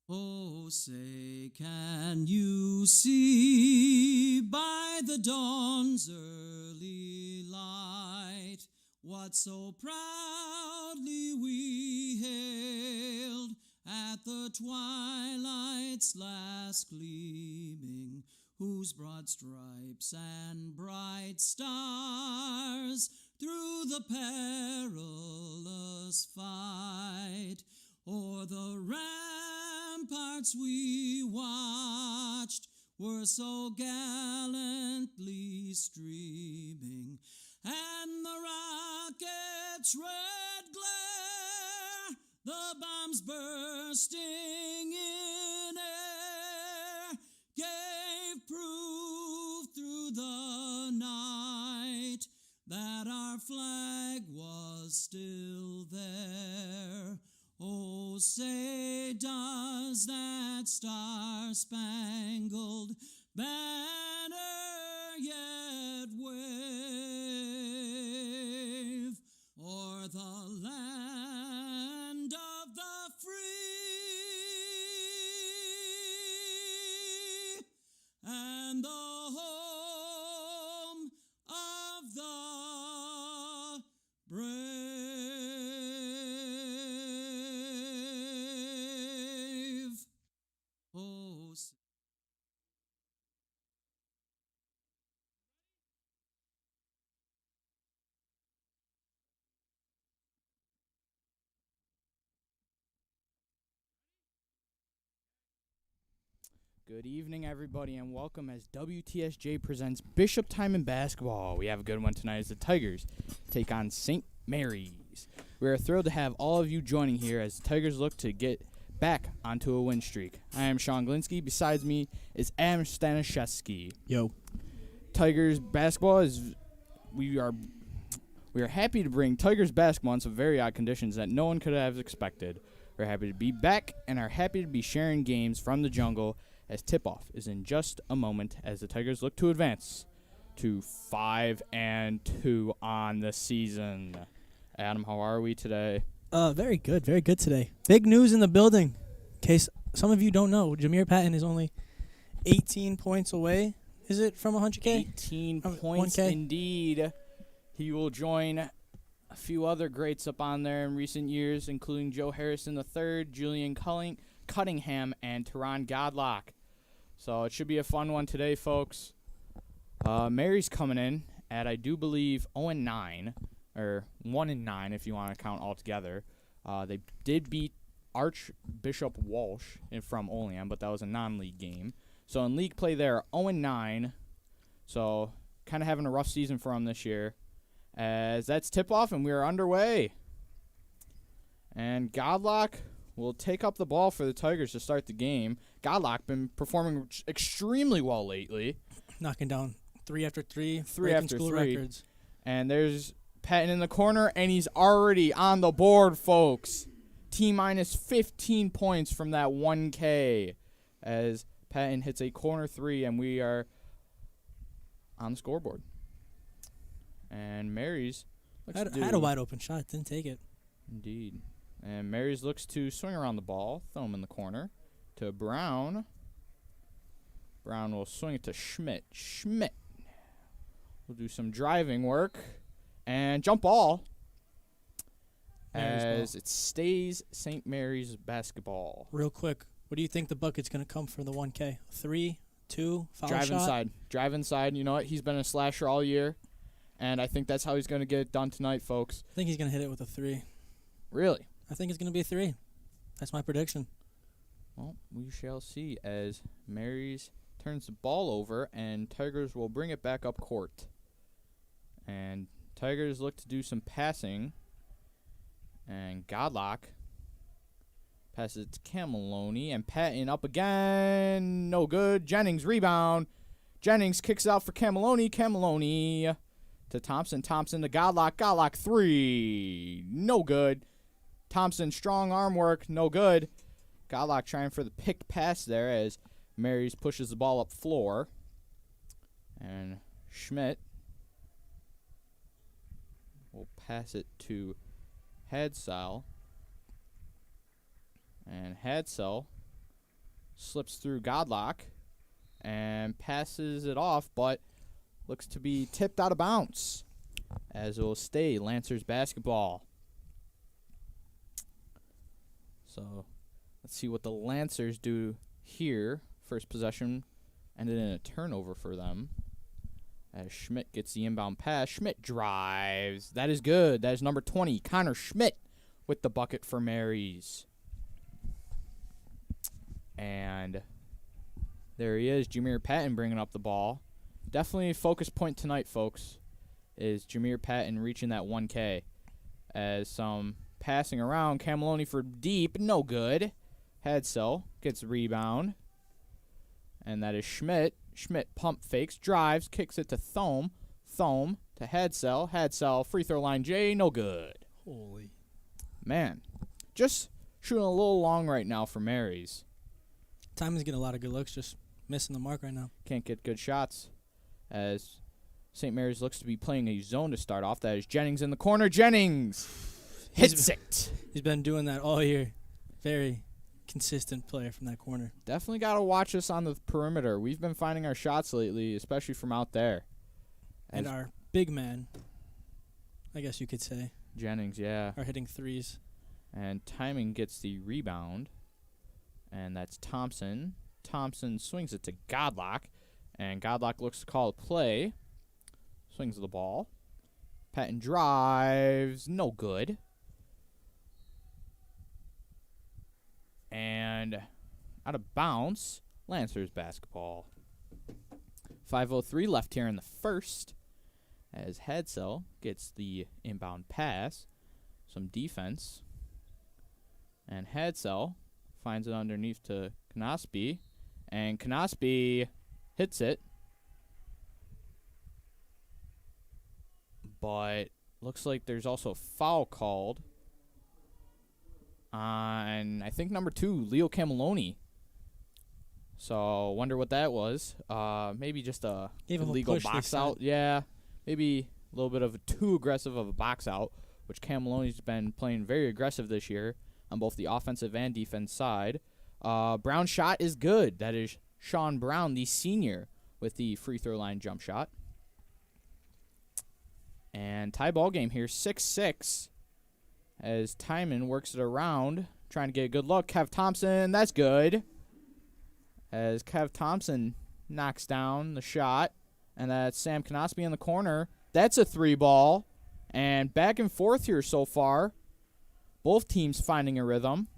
Oh, say, can you see by the dawn's early light what so proudly we hailed at the twilight's last gleaming, whose broad stripes and bright stars through the perilous fight o'er the ramparts we watched were so gallantly streaming, and the rocket's red glare, the bombs bursting in air, gave proof through the night that our flag was still there. Oh, say, does that star-spangled banner yet wave o'er the land of the free and the home of the brave? Oh, Good evening, everybody, and welcome as WTSJ presents Bishop Timon basketball. We have a good one tonight as the Tigers take on St. Mary's. We are thrilled to have all of you joining here as the Tigers look to get back onto a win streak. I am Sean Glinsky. Besides me is Adam Stanishevsky. Yo. Tigers basketball is we are happy to bring Tigers basketball in some very odd conditions that no one could have expected. We're happy to be back and are happy to be sharing games from the jungle as tip-off is in just a moment as the Tigers look to advance to 5-2 on the season. Adam, how are we today? Very good today. Big news in the building. In case some of you don't know, Jameer Patton is only 18 points away. Is it from 100K? 18 points 1K? indeed. He will join a few other greats up on there in recent years, including Joe Harrison III, Julian Cunningham, and Teron Godlock. So it should be a fun one today, folks. Mary's coming in at, I do believe, 0-9, or 1-9 if you want to count all together. They did beat Archbishop Walsh from Olean, but that was a non-league game. So in league play, they're 0-9. So kind of having a rough season for them this year. As that's tip-off, and we are underway. And Godlock will take up the ball for the Tigers to start the game. Godlock been performing extremely well lately. Knocking down 3 after 3. Three breaking after school three. records. And there's Patton in the corner, and he's already on the board, folks. T-minus 15 points from that 1K as Patton hits a corner three, and we are on the scoreboard. And Mary's had a wide open shot, didn't take it. Indeed. And Mary's looks to swing around the ball, throw him in the corner to Brown. Brown will swing it to Schmidt. Schmidt will do some driving work and jump ball as it stays St. Mary's basketball. Real quick, what do you think the bucket's going to come for the 1K? 3, 2, foul Drive shot? inside. Drive inside. You know what? He's been a slasher all year. And I think that's how he's going to get it done tonight, folks. I think he's going to hit it with a 3. Really? I think it's going to be a 3. That's my prediction. Well, we shall see as Mary's turns the ball over and Tigers will bring it back up court. And Tigers look to do some passing. And Godlock passes it to Cameloni and Patton up again. No good. Jennings rebound. Jennings kicks out for Cameloni. Cameloni to Thompson. Thompson to Godlock. Godlock 3. No good. Thompson, strong arm work. No good. Godlock trying for the pick pass there as Marys pushes the ball up floor. And Schmidt will pass it to Hadsell. And Hadsell slips through Godlock and passes it off, but looks to be tipped out of bounds, as it will stay Lancers basketball. So let's see what the Lancers do here. First possession ended in a turnover for them, as Schmidt gets the inbound pass. Schmidt drives. That is good. That is number 20, Connor Schmidt, with the bucket for Marys. And there he is, Jameer Patton bringing up the ball. Definitely a focus point tonight, folks, is Jameer Patton reaching that 1K. As some passing around, Cameloni for deep, no good. Hadsell gets the rebound. And that is Schmidt. Schmidt pump fakes, drives, kicks it to Thome. Thome to Hadsell. Hadsell, free throw line J, no good. Holy. Man, just shooting a little long right now for Marys. Timon's getting a lot of good looks, just missing the mark right now. Can't get good shots, as St. Mary's looks to be playing a zone to start off. That is Jennings in the corner. Jennings hits it. He's been doing that all year. Very consistent player from that corner. Definitely got to watch us on the perimeter. We've been finding our shots lately, especially from out there. And our big man, I guess you could say, Jennings, yeah. are hitting threes. And Timon gets the rebound. And that's Thompson. Thompson swings it to Godlock. And Godlock looks to call a play. Swings the ball. Patton drives. No good. And out of bounds, Lancers basketball. 5:03 left here in the first, as Hadsell gets the inbound pass. Some defense. And Hadsell finds it underneath to Knospi. And Knospi hits it. But looks like there's also a foul called on, I think, number 2, Leo Cameloni. So, wonder what that was. Maybe just a illegal box out. Yeah, maybe a little bit of too aggressive of a box out, which Cameloni's been playing very aggressive this year on both the offensive and defense side. Brown's shot is good. That is Sean Brown, the senior, with the free throw line jump shot. And tie ball game here, 6-6. As Timon works it around, trying to get a good look. Kev Thompson, that's good. As Kev Thompson knocks down the shot. And that's Sam Knospi in the corner. That's a 3-ball. And back and forth here so far. Both teams finding a rhythm.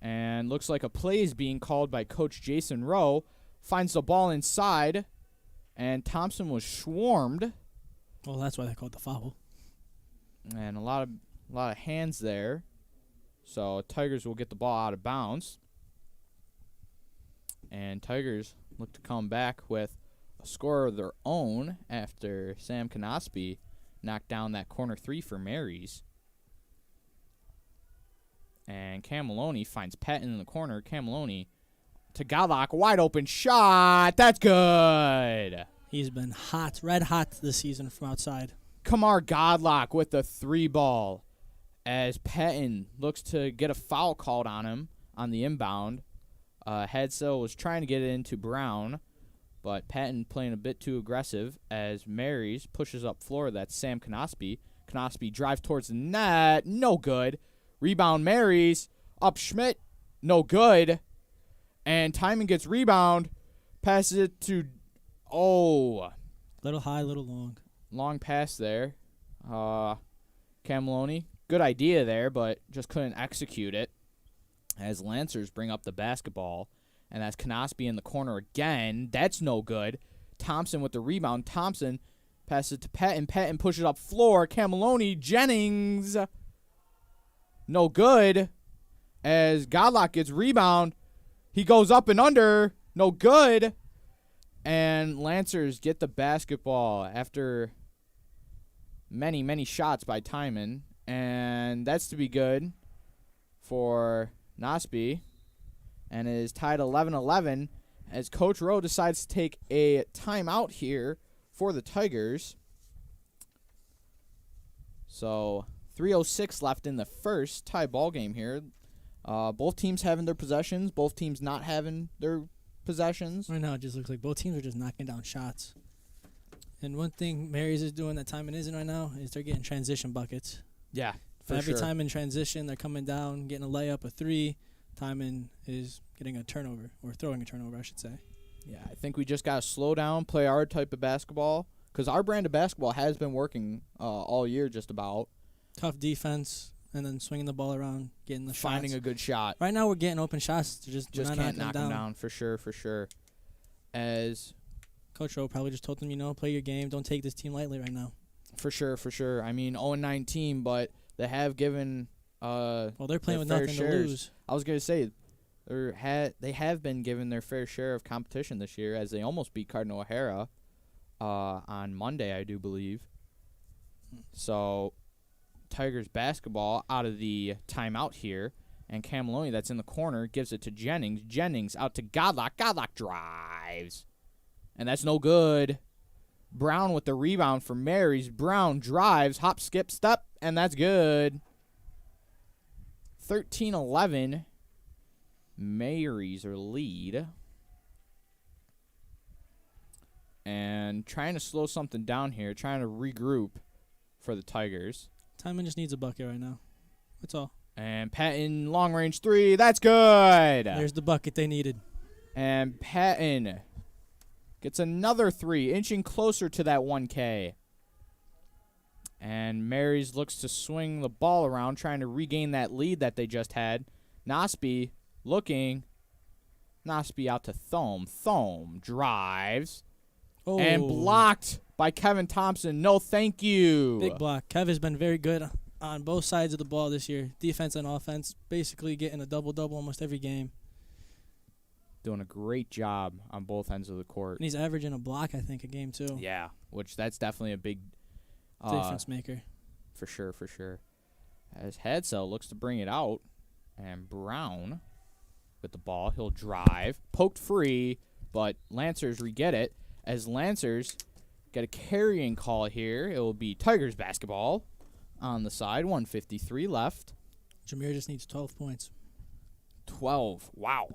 And looks like a play is being called by Coach Jason Rowe. Finds the ball inside. And Thompson was swarmed. Well, that's why they called the foul. And a lot of hands there. So Tigers will get the ball out of bounds. And Tigers look to come back with a score of their own after Sam Knospi knocked down that corner 3 for Marys. And Cameloni finds Patton in the corner. Cameloni to Godlock, wide open shot. That's good. He's been hot, red hot this season from outside. Kamar Godlock with the 3-ball, as Patton looks to get a foul called on him on the inbound. Hadsell was trying to get it into Brown, but Patton playing a bit too aggressive as Marys pushes up floor. That's Sam Knospi. Knospi drives towards the net. No good. Rebound Marys. Up Schmidt. No good. And Timon gets rebound. Passes it to... Oh. Little high, little long. Long pass there. Cameloni. Good idea there, but just couldn't execute it. As Lancers bring up the basketball. And that's Knospi in the corner again. That's no good. Thompson with the rebound. Thompson passes it to Patton. Patton pushes up floor. Cameloni. Jennings. No good. As Godlock gets rebound. He goes up and under. No good. And Lancers get the basketball after many, many shots by Timon. And that's to be good for Knospi. And it is tied 11-11 as Coach Rowe decides to take a timeout here for the Tigers. So 3:06 left in the first tie ball game here. Both teams having their possessions. Both teams not having their possessions. Right now, it just looks like both teams are just knocking down shots. And one thing Mary's is doing that Timon isn't right now is they're getting transition buckets. Yeah, Every time in transition, they're coming down, getting a layup, a three. Timon is getting a turnover, or throwing a turnover, I should say. Yeah, I think we just got to slow down, play our type of basketball, because our brand of basketball has been working all year just about. Tough defense, and then swinging the ball around, getting the Finding shots. a good shot. Right now, we're getting open shots. Just not can't knocking knock them down, for sure. As Coach O probably just told them, play your game. Don't take this team lightly right now. For sure. I mean, 0-19, but they have given Well, they're playing with fair nothing shares. to lose. I was going to say, they have been given their fair share of competition this year, as they almost beat Cardinal O'Hara on Monday, I do believe. So, Tigers basketball out of the timeout here, and Cam Maloney, that's in the corner, gives it to Jennings. Jennings out to Godlock. Godlock drives. And that's no good. Brown with the rebound for Marys. Brown drives, hop, skip, step, and that's good. 13-11. Marys are lead. And trying to slow something down here, trying to regroup for the Tigers. Timon just needs a bucket right now. That's all. And Patton, long-range three. That's good. There's the bucket they needed. And Patton gets another three, inching closer to that 1K. And Marys looks to swing the ball around, trying to regain that lead that they just had. Nosby looking. Nosby out to Thome. Thome drives. Oh. And blocked by Kevin Thompson. No, thank you. Big block. Kev has been very good on both sides of the ball this year. Defense and offense. Basically getting a double-double almost every game. Doing a great job on both ends of the court. And he's averaging a block, I think, a game, too. Yeah, which that's definitely a big Difference maker. For sure. As Hadsell looks to bring it out. And Brown with the ball. He'll drive. Poked free, but Lancers re-get it. As Lancers get a carrying call here, it will be Tigers basketball on the side. 1:53 left. Jameer just needs 12 points. 12. Wow.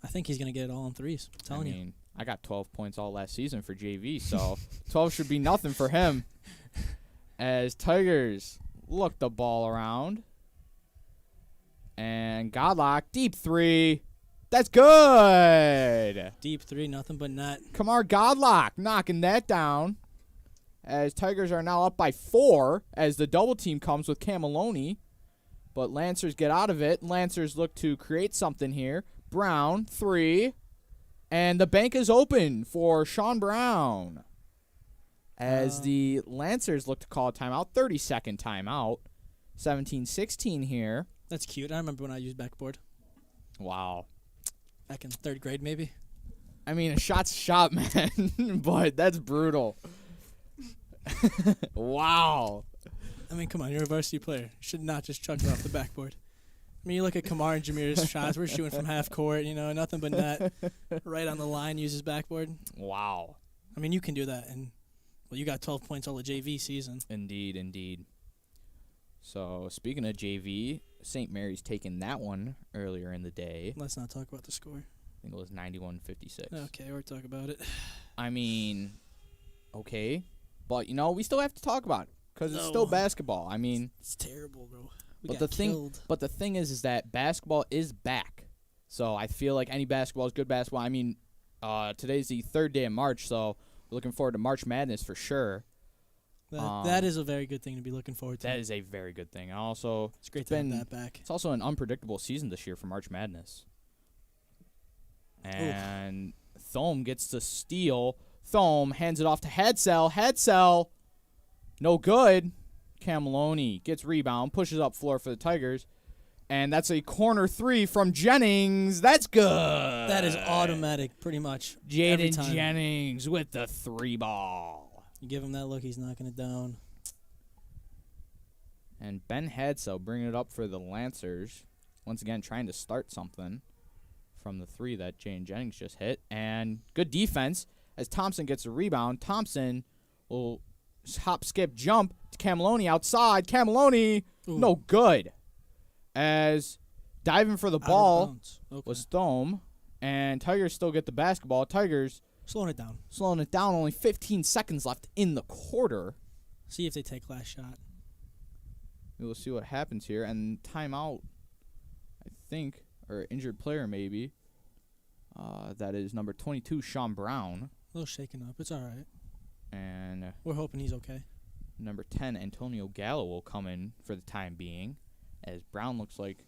I think he's going to get it all in threes. I'm telling you. I got 12 points all last season for JV, so 12 should be nothing for him. As Tigers look the ball around. And Godlock, deep three. That's good. Deep three, nothing but net. Kamar Godlock knocking that down. As Tigers are now up by 4 as the double team comes with Cam Maloney. But Lancers get out of it. Lancers look to create something here. Brown, 3. And the bank is open for Sean Brown. As the Lancers look to call a timeout. 30-second timeout. 17-16 here. That's cute. I remember when I used backboard. Wow. Back in 3rd grade, maybe. I mean, a shot's a shot, man. But that's brutal. Wow. I mean, come on. You're a varsity player. You should not just chuck it off the backboard. I mean, you look at Kamar and Jameer's shots. We're shooting from half court, nothing but net. Right on the line, uses backboard. Wow. I mean, you can do that. And, well, you got 12 points all the JV season. Indeed. So, speaking of JV, St. Mary's taking that one earlier in the day. Let's not talk about the score. I think it was 91-56. Okay, we'll talk about it. I mean, okay. But, we still have to talk about it because it's still basketball. I mean, it's terrible, bro. But the thing is that basketball is back. So I feel like any basketball is good basketball. I mean, today's the 3rd day of March, so we're looking forward to March Madness for sure. That is a very good thing to be looking forward to. That is a very good thing. And also, it's great to have that back. It's also an unpredictable season this year for March Madness. And Thome gets to steal. Thome hands it off to Hadsell. Hadsell, no good. Cam Maloney gets rebound, pushes up floor for the Tigers. And that's a corner 3 from Jennings. That's good. That is automatic, pretty much. Jaden Jennings with the 3 ball. You give him that look, he's knocking it down. And Ben Hadsell bringing it up for the Lancers. Once again, trying to start something from the 3 that Jaden Jennings just hit. And good defense as Thompson gets a rebound. Thompson will hop, skip, jump to Cam Maloney outside. Cam Maloney, no good. As diving for the Out of ball bounds. Okay. was Thome, and Tigers still get the basketball. Tigers Slowing it down. slowing it down. Only 15 seconds left in the quarter. See if they take last shot. We will see what happens here. And timeout, I think, or injured player maybe. That is number 22, Sean Brown. A little shaken up. It's all right. And We're hoping he's okay. number 10, Antonio Gallo, will come in for the time being, as Brown looks like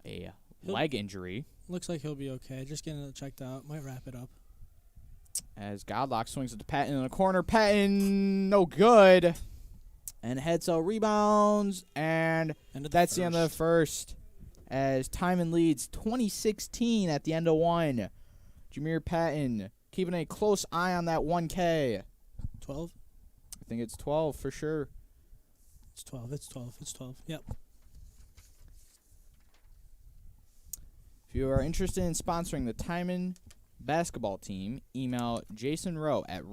a leg injury. Looks like he'll be okay. Just getting it checked out. Might wrap it up. As Godlock swings it to Patton in the corner. Patton, no good. And Hedsel rebounds, and that's the end of the first. As Timon leads 2016 at the end of one. Jameer Patton keeping a close eye on that 1K. 12? I think it's 12 for sure. It's 12. It's 12. It's 12. Yep. If you are interested in sponsoring the Timon basketball team, email Jason Rowe at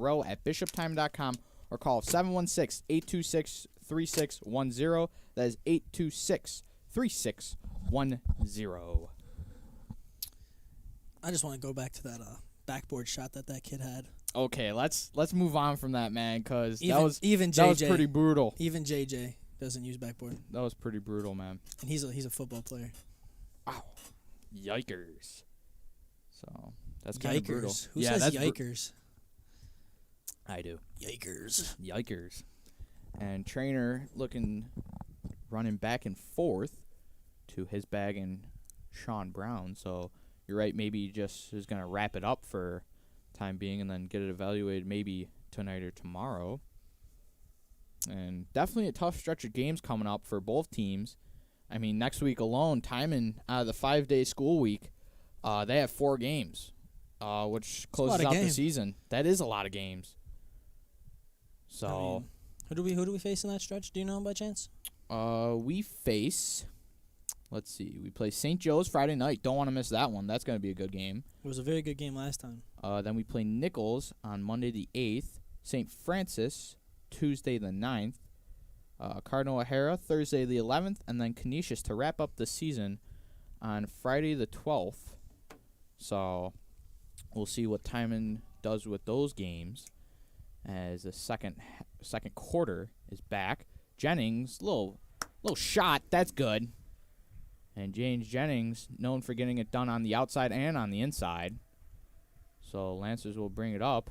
bishoptime.com or call 716-826-3610. That is 826-3610. I just want to go back to that backboard shot that kid had. Okay, let's move on from that, man, because that Even was JJ, pretty brutal. Even JJ doesn't use backboard, That was pretty brutal, man. and he's a football player. Wow. Yikers. So that's kind of brutal. Yikers. Who says yikers? I do. Yikers. Yikers. And Trainer running back and forth to his bag and Sean Brown. So you're right, maybe he just is going to wrap it up for time being and then get it evaluated maybe tonight or tomorrow. And definitely a tough stretch of games coming up for both teams. I mean, next week alone, Timon, out of the 5-day school week, they have 4 games, which closes out the season. That is a lot of games. So, I mean, who do we face in that stretch? Do you know by chance? we face, let's see, we play St. Joe's Friday night. Don't want to miss that one. That's going to be a good game. It was a very good game last time. Then we play Nichols on Monday the 8th, St. Francis Tuesday the 9th, Cardinal O'Hara Thursday the 11th, and then Canisius to wrap up the season on Friday the 12th. So we'll see what Timon does with those games as the second quarter is back. Jennings, little shot, that's good. And James Jennings, known for getting it done on the outside and on the inside. So Lancers will bring it up.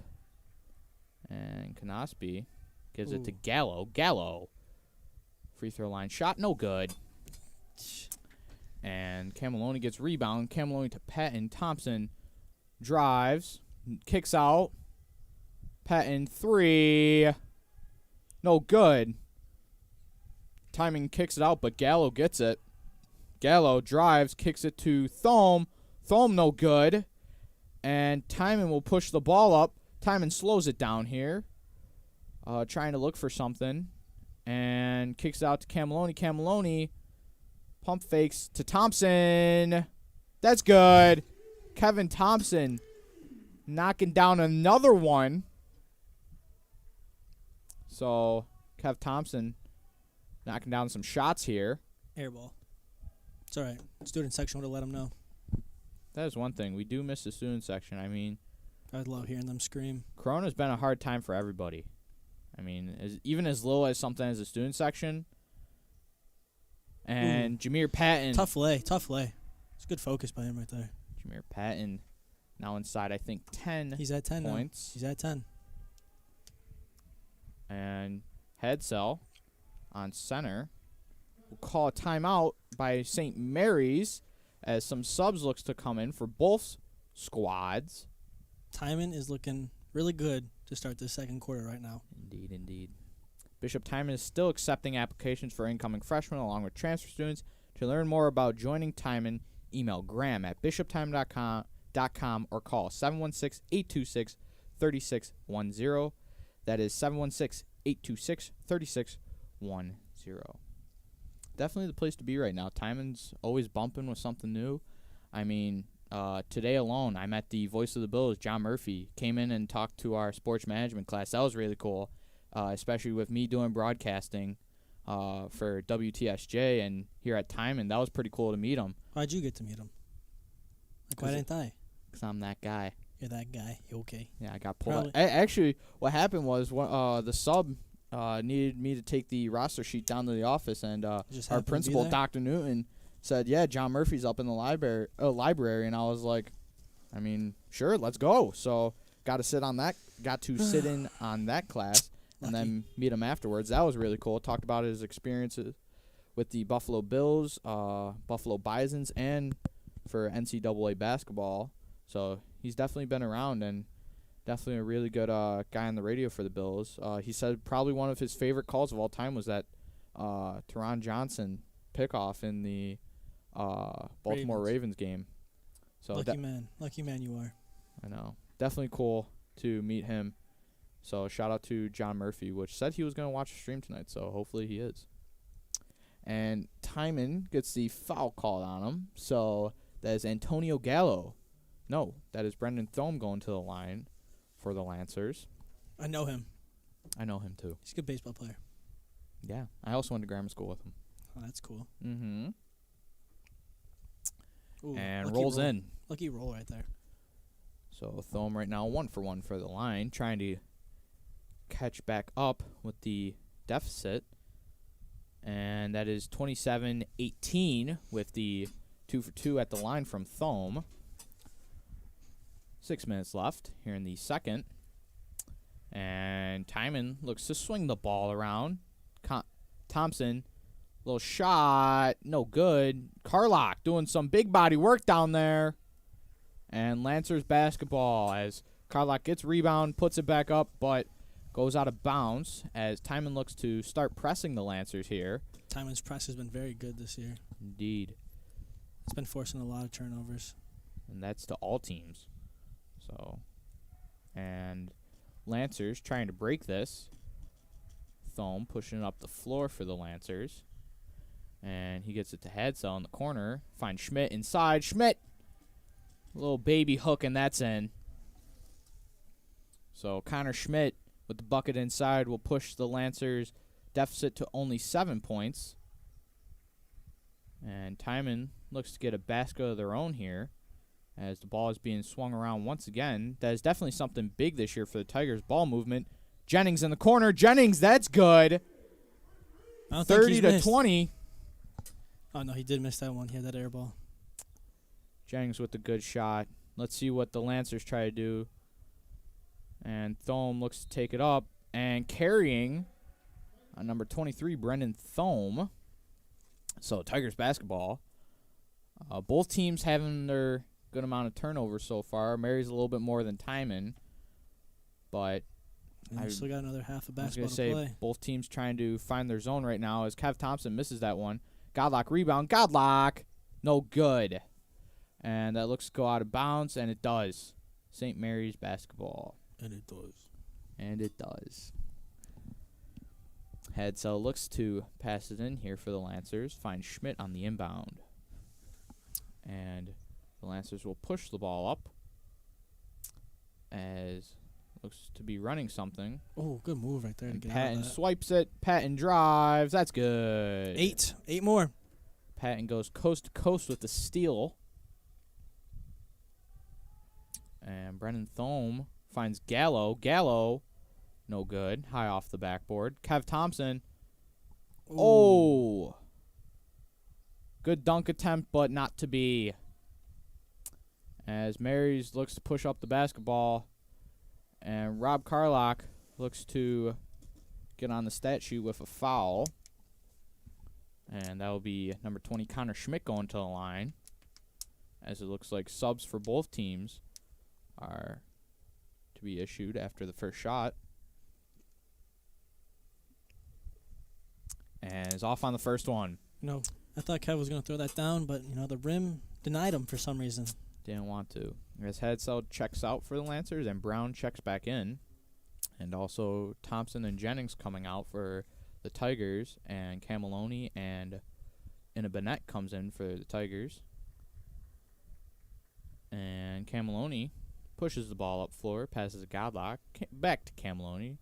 And Knospe gives it to Gallo. Gallo, free throw line shot, no good. And Cameloni gets rebound. Cameloni to Patton. Thompson drives, kicks out. Patton, 3. No good. Timing kicks it out, but Gallo gets it. Gallo drives, kicks it to Thome. Thome, no good. And Timon will push the ball up. Timon slows it down here, trying to look for something. And kicks it out to Cameloni. Cameloni pump fakes to Thompson. That's good. Kevin Thompson knocking down another one. So, Kev Thompson knocking down some shots here. Airball. It's all right. Student section would have let him know. That is one thing. We do miss the student section. I mean, I'd love hearing them scream. Corona's been a hard time for everybody. I mean, even as low as something as the student section. And Jameer Patton. Tough lay. It's good focus by him right there. Jameer Patton now inside, I think, 10 He's at 10 points. Now. He's at 10. And Hedsel on center will call a timeout by St. Mary's as some subs looks to come in for both squads. Timon is looking really good to start this second quarter right now. Indeed. Bishop Timon is still accepting applications for incoming freshmen along with transfer students. To learn more about joining Timon, email Graham at bishoptime.com or call 716-826-3610. That is 716-826-3610. Definitely the place to be right now. Timon's always bumping with something new. I mean, today alone, I met the voice of the Bills, John Murphy, came in and talked to our sports management class. That was really cool, especially with me doing broadcasting. for WTSJ and here at Timon. That was pretty cool to meet him. Why'd you get to meet him? Like, why didn't I? Because I'm that guy. You're that guy. You okay? Yeah, I got pulled out. Probably. Actually, what happened was the sub needed me to take the roster sheet down to the office, and Just our happened to be principal, there? Dr. Newton, said, yeah, John Murphy's up in the library. And I was like, I mean, sure, let's go. So got to sit in on that class and then meet him afterwards. That was really cool. Talked about his experiences with the Buffalo Bills, Buffalo Bisons, and for NCAA basketball. So he's definitely been around and definitely a really good guy on the radio for the Bills. He said probably one of his favorite calls of all time was that Teron Johnson pickoff in the Baltimore Ravens game. So lucky man you are. I know. Definitely cool to meet him. So shout out to John Murphy, which said he was going to watch the stream tonight, so hopefully he is. And Timon gets the foul called on him, so that is Antonio Gallo. No, that is Brendan Thome going to the line for the Lancers. I know him. I know him too. He's a good baseball player. Yeah, I also went to grammar school with him. Oh, that's cool. Mm-hmm. Ooh, And rolls roll. in. Lucky roll right there. So Thome right now 1-for-1 for the line, trying to catch back up with the deficit. And that is 27-18 with the 2-for-2 at the line from Thome. 6 minutes left here in the second. And Timon looks to swing the ball around. Thompson, little shot, no good. Carlock doing some big body work down there. And Lancers basketball as Carlock gets rebound, puts it back up, but goes out of bounds as Timon looks to start pressing the Lancers here. Timon's press has been very good this year. Indeed. It's been forcing a lot of turnovers. And that's to all teams. So, and Lancers trying to break this. Thome pushing it up the floor for the Lancers. And he gets it to Hadsell in the corner. Finds Schmidt inside. Schmidt! Little baby hook, and that's in. So Connor Schmidt with the bucket inside will push the Lancers' deficit to only 7 points. And Timon looks to get a basket of their own here as the ball is being swung around once again. That is definitely something big this year for the Tigers' ball movement. Jennings in the corner. Jennings, that's good. 30-20. Oh, no, he did miss that one. He had that air ball. Jennings with a good shot. Let's see what the Lancers try to do. And Thome looks to take it up. And carrying number 23, Brendan Thome. So, Tigers basketball. Both teams having their good amount of turnovers so far. Mary's a little bit more than Timon. But I still got another half of I was basketball going to to say play. both teams trying to find their zone right now as Kev Thompson misses that one. Godlock rebound. Godlock. No good. And that looks to go out of bounds, and it does. St. Mary's basketball. And it does. And it does. Hadsell looks to pass it in here for the Lancers. Finds Schmidt on the inbound. And the Lancers will push the ball up as looks to be running something. Oh, good move right there. And to get out Patton of that. swipes it. Patton drives. That's good. 8 more. Patton goes coast to coast with the steal. And Brendan Thome finds Gallo. Gallo, no good. High off the backboard. Kev Thompson. Ooh. Oh. Good dunk attempt, but not to be. As Marys looks to push up the basketball. And Rob Carlock looks to get on the stat sheet with a foul. And that will be number 20, Connor Schmidt, going to the line. As it looks like subs for both teams are to be issued after the first shot. And is off on the first one. No, I thought Kev was going to throw that down, but, the rim denied him for some reason. Didn't want to. As Hadsell checks out for the Lancers and Brown checks back in. And also Thompson and Jennings coming out for the Tigers. And Camiloni and Bennett comes in for the Tigers. And Camiloni pushes the ball up floor, passes a Godlock, back to Camiloni.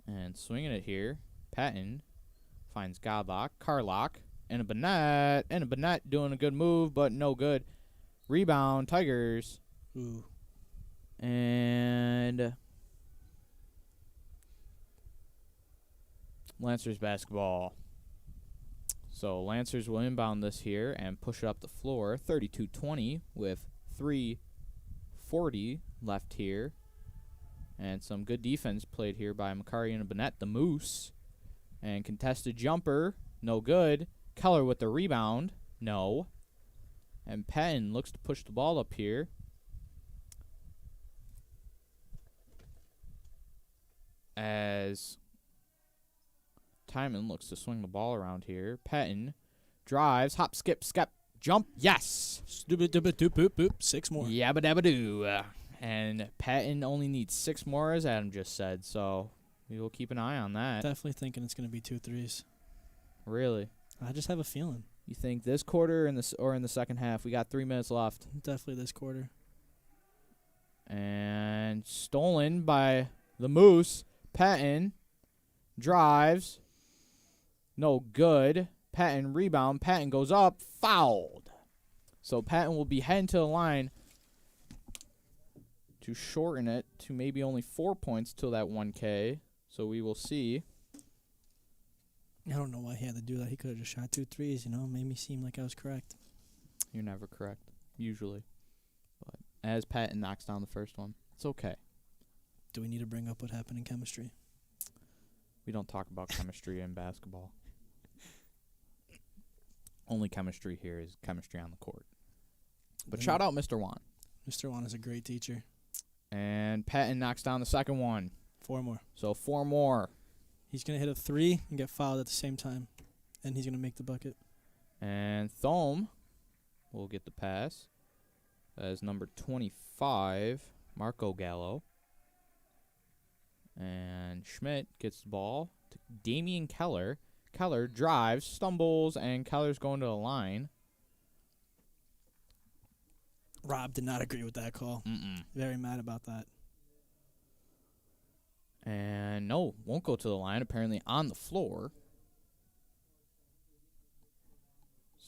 And swinging it here, Patton finds Godlock. Carlock. And a Bennett. And a Bennett doing a good move, but no good. Rebound, Tigers. Ooh. And Lancers basketball. So Lancers will inbound this here and push it up the floor. 32-20 with 3:40 left here. And some good defense played here by Macari and Bennett, the Moose. And contested jumper, no good. Keller with the rebound, no. And Penn looks to push the ball up here. As Timon looks to swing the ball around here. Patton drives, hop, skip, skip, jump, yes! Stupid, boop, boop, boop. 6 more. Yabba dabba doo. And Patton only needs 6 more, as Adam just said, so we will keep an eye on that. Definitely thinking it's going to be 2 threes. Really? I just have a feeling. You think this quarter or in the second half? We got 3 minutes left. Definitely this quarter. And stolen by the Moose. Patton drives. No good. Patton rebound. Patton goes up. Fouled. So Patton will be heading to the line to shorten it to maybe only 4 points till that 1K. So we will see. I don't know why he had to do that. He could have just shot 2 threes, you know. Made me seem like I was correct. You're never correct, usually. But as Patton knocks down the first one, it's okay. Do we need to bring up what happened in chemistry? We don't talk about chemistry in basketball. Only chemistry here is chemistry on the court. But shout out Mr. Wan. Mr. Wan is a great teacher. And Patton knocks down the second one. 4 more. So 4 more. He's going to hit a 3 and get fouled at the same time. And he's going to make the bucket. And Thome will get the pass. As number 25, Marco Gallo. And Schmidt gets the ball to Damian Keller. Keller drives, stumbles, and Keller's going to the line. Rob did not agree with that call. Very mad about that. And no, won't go to the line. Apparently on the floor.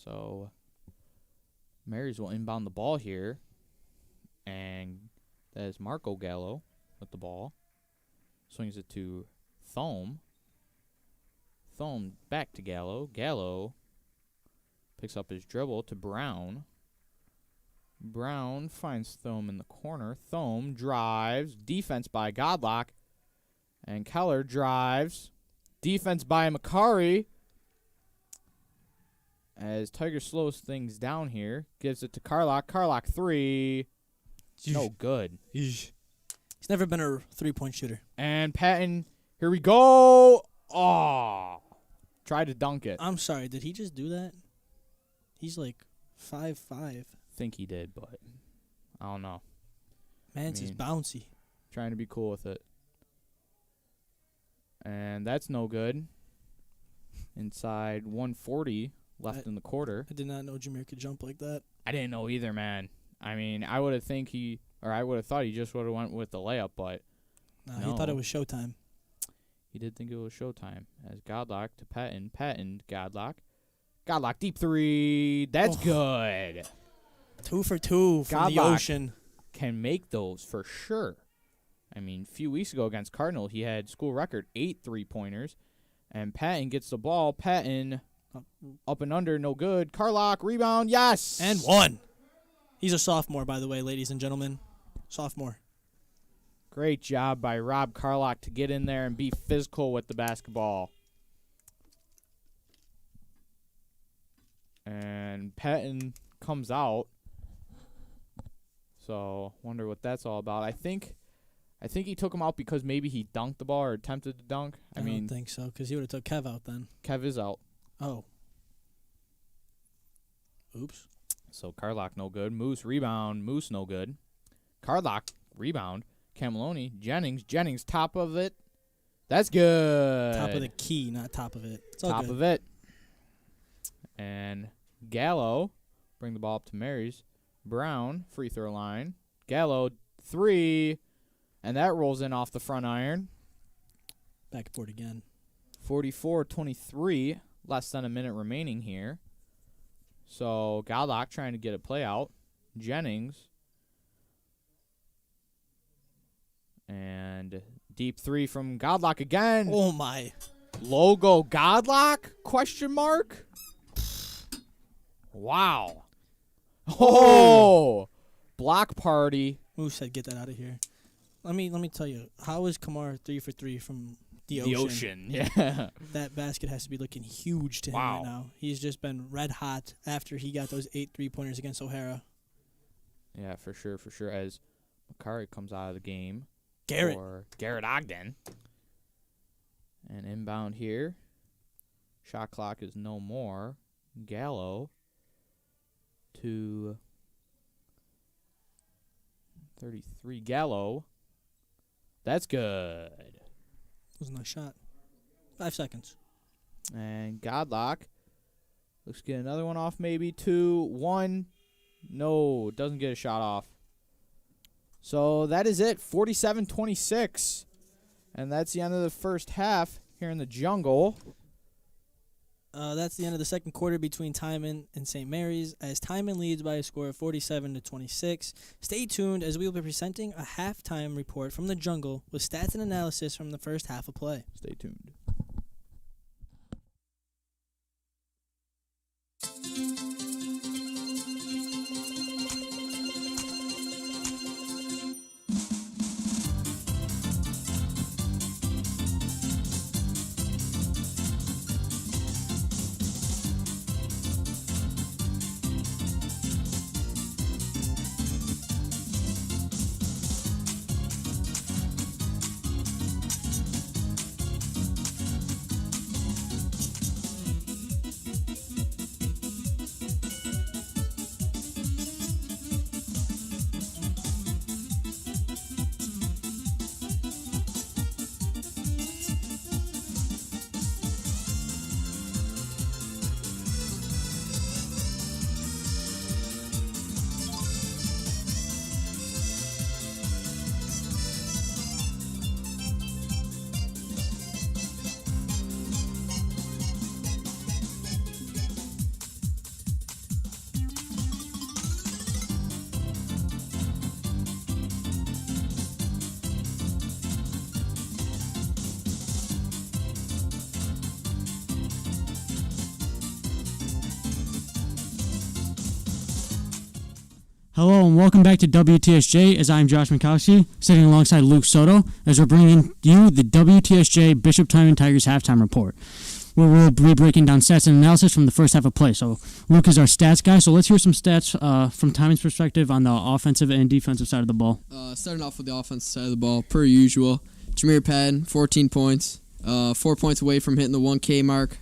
So Marys will inbound the ball here. And that is Marco Gallo with the ball. Swings it to Thome. Thome back to Gallo. Gallo picks up his dribble to Brown. Brown finds Thome in the corner. Thome drives. Defense by Godlock. And Keller drives. Defense by Macari. As Tiger slows things down here. Gives it to Carlock. Carlock 3. No good. He's never been a 3-point shooter. And Patton. Here we go. Oh. Tried to dunk it. I'm sorry. Did he just do that? He's like 5'5". Think he did, but I don't know. Man's is bouncy. Trying to be cool with it. And that's no good. Inside 140 left in the quarter. I did not know Jameer could jump like that. I didn't know either, man. I mean, I would have thought he just would have went with the layup, but no, no. He thought it was showtime. He did think it was showtime. As Godlock to Patton. Patton, Godlock. Godlock, deep 3. That's good. 2 for 2 from the ocean. Can make those for sure. I mean, a few weeks ago against Cardinal, he had school record 8 3-pointers. And Patton gets the ball. Patton up and under, no good. Carlock, rebound, yes! And 1. He's a sophomore, by the way, ladies and gentlemen. Sophomore. Great job by Rob Carlock to get in there and be physical with the basketball. And Patton comes out. So, wonder what that's all about. I think he took him out because maybe he dunked the ball or attempted to dunk. I don't think so, because he would have took Kev out then. Kev is out. Oh. Oops. So, Carlock no good. Moose rebound. Moose no good. Carlock rebound. Cameloni. Jennings top of it. That's good. Top of the key, not top of it. It's all top good. of it. And Gallo bring the ball up to Marys. Brown, free throw line. Gallo, 3. And that rolls in off the front iron. Backboard again. 44-23, less than a minute remaining here. So Godlock trying to get a play out. Jennings. And deep three from Godlock again. Oh, my. Logo Godlock? Question mark? Wow. Oh! Block party. Who said get that out of here? Let me tell you. How is Kamar 3 for 3 from the ocean? The ocean, yeah. That basket has to be looking huge to him right now. He's just been red hot after he got those 8 3-pointers against O'Hara. Yeah, for sure. As Makari comes out of the game. Garrett. For Garrett Ogden. And inbound here. Shot clock is no more. Gallo to 33. Gallo. That's good. That was a nice shot. 5 seconds. And Godlock looks to get another one off, maybe 2, 1. No, doesn't get a shot off. So that is it, 47-26. And that's the end of the first half here in the jungle. That's the end of the second quarter between Timon and St. Mary's, as Timon leads by a score of 47-26. Stay tuned, as we will be presenting a halftime report from the jungle with stats and analysis from the first half of play. Stay tuned. Hello and welcome back to WTSJ, as I'm Josh Mikowski, sitting alongside Luke Soto, as we're bringing you the WTSJ Bishop Timon Tigers halftime report, where we'll be breaking down stats and analysis from the first half of play. So Luke is our stats guy, so let's hear some stats from Timon's perspective on the offensive and defensive side of the ball. Starting off with the offensive side of the ball, per usual, Jameer Padden, 14 points, 4 points away from hitting the 1K mark.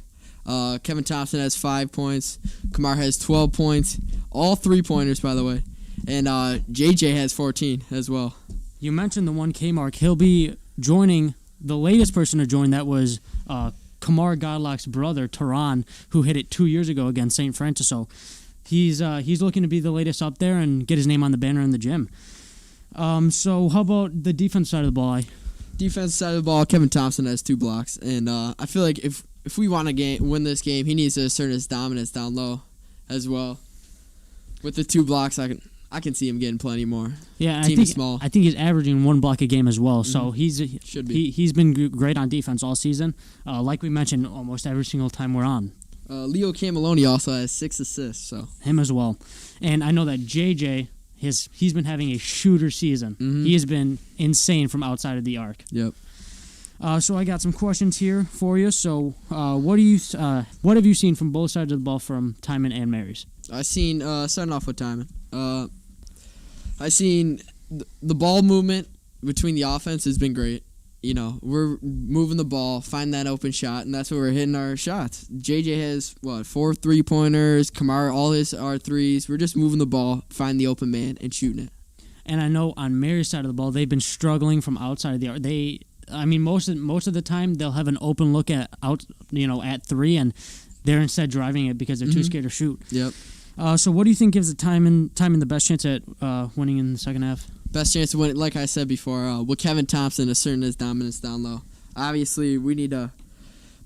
Kevin Thompson has 5 points. Kamar has 12 points, all 3-pointers, by the way. And JJ has 14 as well. You mentioned the 1K mark. He'll be joining the latest person to join. That was Kamar Godlock's brother, Taran, who hit it 2 years ago against St. Francis. So he's looking to be the latest up there and get his name on the banner in the gym. So how about the defense side of the ball? Defense side of the ball, Kevin Thompson has 2 blocks. And I feel like if we want to win this game, he needs to assert his dominance down low as well. With the 2 blocks, I can see him getting plenty more. Yeah, Team is small. I think he's averaging 1 block a game as well. So Should be. He's been great on defense all season. Like we mentioned, almost every single time we're on. Leo Cameloni also has 6 assists. So him as well. And I know that JJ, he's been having a shooter season. Mm-hmm. He has been insane from outside of the arc. Yep. So I got some questions here for you. So what have you seen from both sides of the ball from Timon and Mary's? I seen starting off with Timon. I seen the ball movement between the offense has been great. You know, we're moving the ball, find that open shot, and that's where we're hitting our shots. JJ has 4 3-pointers. Kamara, all his R3s. We're just moving the ball, find the open man, and shooting it. And I know on Mary's side of the ball, they've been struggling from outside of the arc. Most of the time they'll have an open look at 3, and they're instead driving it because they're too scared to shoot. Yep. So what do you think gives the Timon the best chance at winning in the second half? Best chance to win, like I said before, with Kevin Thompson asserting his dominance down low. Obviously, we need to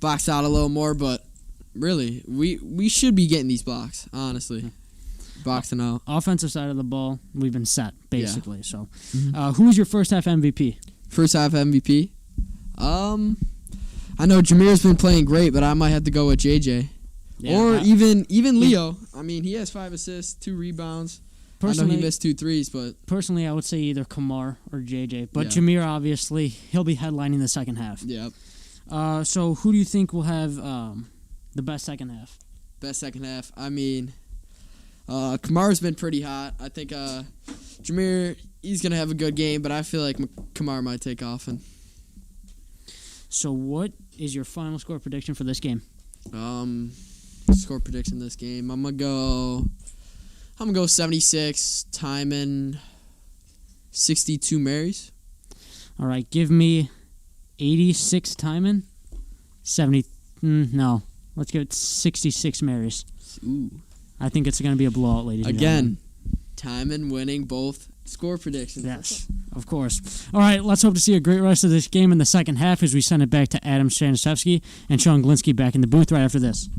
box out a little more, but really, we should be getting these blocks, honestly. Boxing out. Offensive side of the ball, we've been set, basically. Yeah. So, who was your first half MVP? First half MVP? I know Jameer's been playing great, but I might have to go with JJ. Yeah, or even Leo. I mean, he has 5 assists, 2 rebounds. I know he missed 2 threes, but... Personally, I would say either Kamar or JJ. But Jameer, obviously, he'll be headlining the second half. Yep. So who do you think will have the best second half? Best second half? I mean, Kamar's been pretty hot. I think Jameer, he's going to have a good game, but I feel like Kamar might take off. So what is your final score prediction for this game? Score prediction this game. I'm gonna go 76. Timon 62 Marys. All right, give me 86 Timon. 70. No, let's go 66 Marys. Ooh. I think it's gonna be a blowout, ladies and gentlemen. Timon winning both score predictions. Yes, of course. All right, let's hope to see a great rest of this game in the second half as we send it back to Adam Staniszewski and Sean Glinsky back in the booth right after this.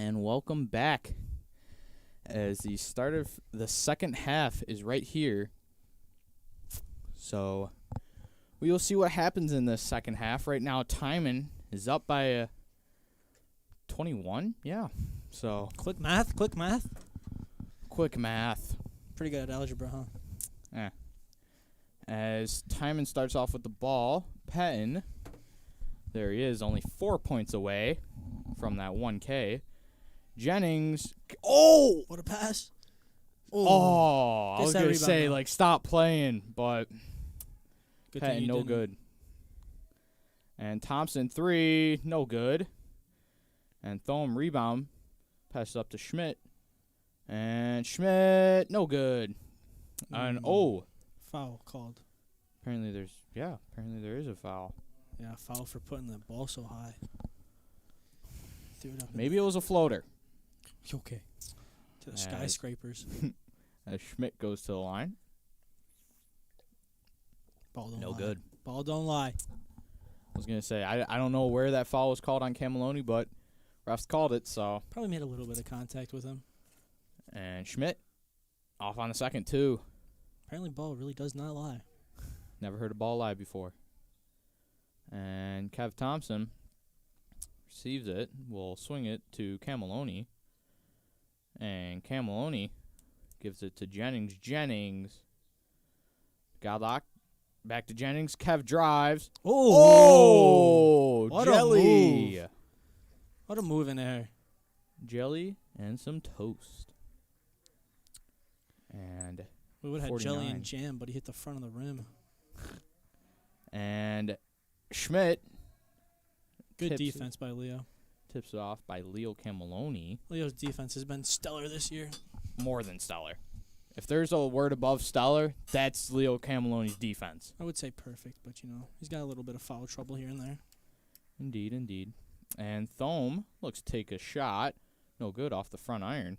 And welcome back. As the start of the second half is right here. So we will see what happens in the second half. Right now, Timon is up by 21. Yeah. So Quick math. quick math. Pretty good at algebra, huh? Yeah. As Timon starts off with the ball, Patton, there he is, only 4 points away from that 1K. Jennings, oh! What a pass. Oh, I Gets was that going to rebound say, now. like, stop playing, but Good thing Patton, you no didn't. good. And Thompson, 3, no good. And Thome, rebound, passes up to Schmidt. And Schmidt, no good. And, Foul called. apparently there is a foul. Yeah, foul for putting the ball so high. Threw it up. Maybe it was a floater. Okay. To the As- skyscrapers. As Schmidt goes to the line. Ball don't No lie. good. Ball don't lie. I was going to say, I don't know where that foul was called on Cameloni, but refs called it, so. Probably made a little bit of contact with him. And Schmidt, off on the second, too. Apparently, ball really does not lie. Never heard a ball lie before. And Kev Thompson receives it, will swing it to Cameloni. And Cameloni gives it to Jennings. Jennings. Godlock. Back to Jennings. Kev drives. Oh! What a jelly. move. What a move in there. Jelly and some toast. And We would have had jelly 49. and jam, but he hit the front of the rim. Schmidt Good Tips. defense by Leo. tips it off by Leo Cameloni. Leo's defense has been stellar this year. More than stellar. If there's a word above stellar, that's Leo Cameloni's defense. I would say perfect, but he's got a little bit of foul trouble here and there. Indeed, indeed. And Thome looks to take a shot. No good off the front iron.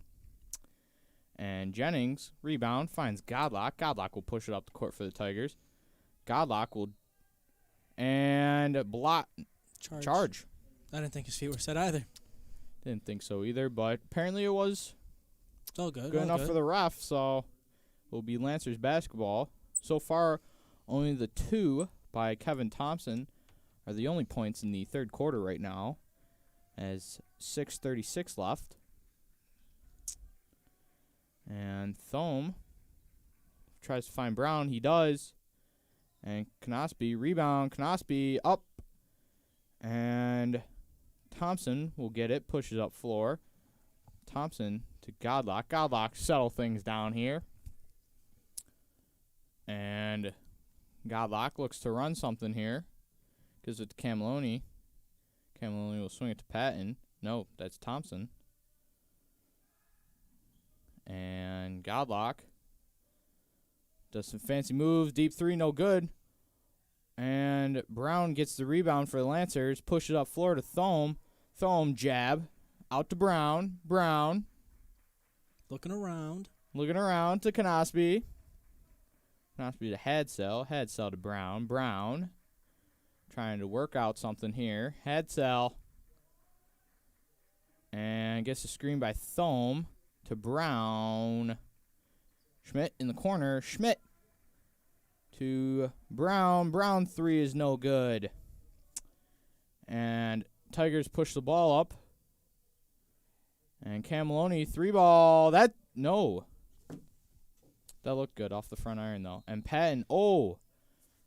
And Jennings, rebound, finds Godlock. Godlock will push it up the court for the Tigers. Godlock will... And block... Charge. I didn't think his feet were set either. Didn't think so either, but apparently it was It's all good. good all enough good. for the ref, so it will be Lancers basketball. So far, only the 2 by Kevin Thompson are the only points in the third quarter right now, as 6:36 left. And Thome tries to find Brown. He does. And Knospe, rebound. Knospe up. And Thompson will get it, pushes up floor. Thompson to Godlock. Godlock settle things down here. And Godlock looks to run something here. Gives it to Cameloni. Cameloni will swing it to Patton. No, that's Thompson. And Godlock does some fancy moves. Deep 3, no good. And Brown gets the rebound for the Lancers. Push it up floor to Thome. Thome jab. Out to Brown. Brown Looking around. looking around to Knospe. Knospe to Hadsell. Hadsell to Brown. Brown trying to work out something here. Hadsell. And gets a screen by Thome to Brown. Schmidt in the corner. Schmidt to Brown. Brown 3 is no good. And Tigers push the ball up. And Cameloni, 3-ball. That looked good off the front iron, though. And Patton,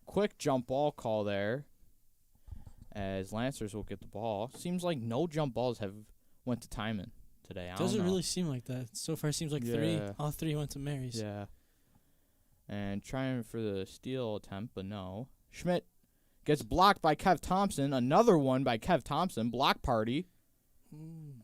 quick jump ball call there. As Lancers will get the ball. Seems like no jump balls have went to Timon today. I Doesn't don't know. really seem like that. So far, it seems like 3. Yeah. All 3 went to Mary's. Yeah. And trying for the steal attempt, but no. Schmidt gets blocked by Kev Thompson. Another one by Kev Thompson. Block party.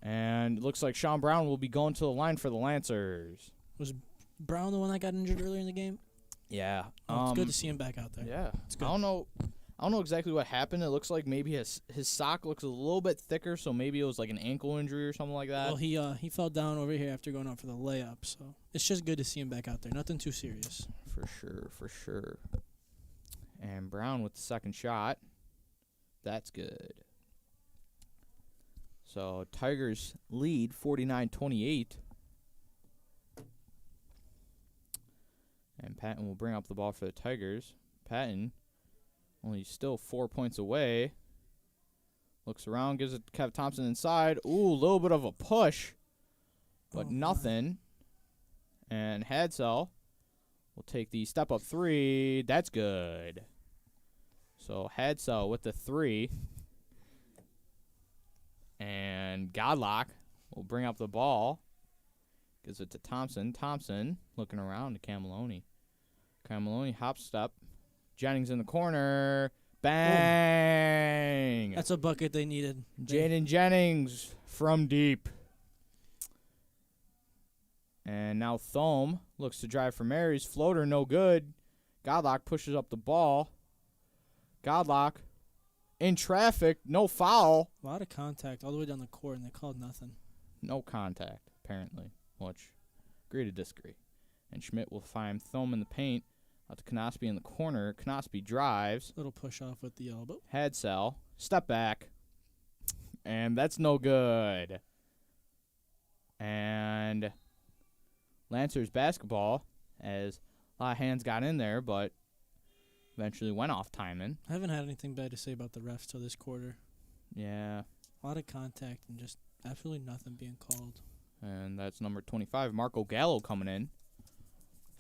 And looks like Sean Brown will be going to the line for the Lancers. Was Brown the one that got injured earlier in the game? Yeah. It's good to see him back out there. Yeah. It's good. I don't know exactly what happened. It looks like maybe his sock looks a little bit thicker, so maybe it was like an ankle injury or something like that. Well, he fell down over here after going out for the layup, so it's just good to see him back out there. Nothing too serious. For sure. And Brown with the second shot. That's good. So Tigers lead 49-28. And Patton will bring up the ball for the Tigers. Patton only still 4 points away. Looks around, gives it to Kev Thompson inside. Ooh, a little bit of a push, but nothing. And Hadsell will take the step-up three. That's good. So Hadsell with the three. And Godlock will bring up the ball. Gives it to Thompson. Thompson looking around to Cameloni. Cameloni hop step. Jennings in the corner. Bang! That's a bucket they needed. Jaden Jennings from deep. And now Thome looks to drive for Mary's. Floater no good. Godlock pushes up the ball. Godlock in traffic. No foul. A lot of contact all the way down the court, and they called nothing. No contact, apparently. Which, agree to disagree. And Schmidt will find Thome in the paint. Out to Knospi in the corner. Knospi drives. Little push off with the elbow. Hadsell. Step back. And that's no good. And Lancers basketball, as a lot of hands got in there, but eventually went off Timon. I haven't had anything bad to say about the refs till this quarter. Yeah. A lot of contact and just absolutely nothing being called. And that's number 25, Marco Gallo, coming in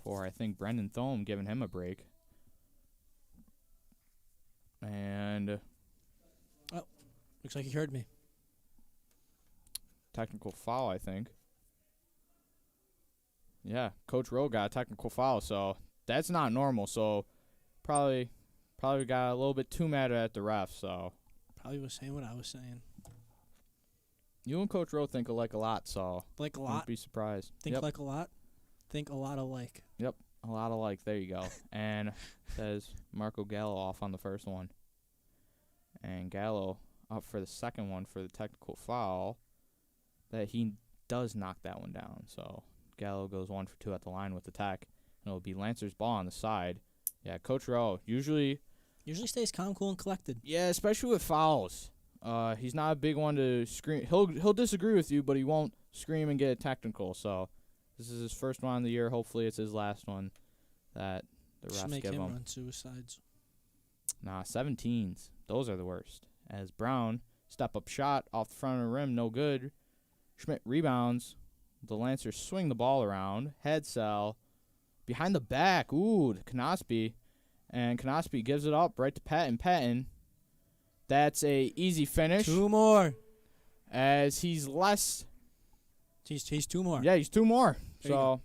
for, I think, Brendan Thome, giving him a break. And Looks like he heard me. technical foul, I think. Yeah, Coach Rowe got a technical foul, so that's not normal. So probably got a little bit too mad at the ref. So Probably was saying what I was saying. you and Coach Rowe think alike a lot, so Like a don't lot. be surprised. Think Yep. like a lot. Think a lot alike. Yep, a lot alike. There you go. And says Marco Gallo off on the first one. And Gallo up for the second one for the technical foul. That he does knock that one down. So Gallo goes 1 for 2 at the line with the tech. And it'll be Lancer's ball on the side. Yeah, Coach Rowe usually Stays calm, cool, and collected. Yeah, especially with fouls. He's not a big one to scream. He'll disagree with you, but he won't scream and get a technical. So this is his first one of the year. Hopefully it's his last one that the Just refs make give him him. run suicides. Nah, 17s. Those are the worst. As Brown, step-up shot off the front of the rim, no good. Schmidt rebounds. The Lancers swing the ball around. Head cell. Behind the back. Ooh, to Knospi. And Knospi gives it up right to Patton. Patton. That's a easy finish. 2 more. As he's less. He's 2 more. Yeah, he's 2 more. There you So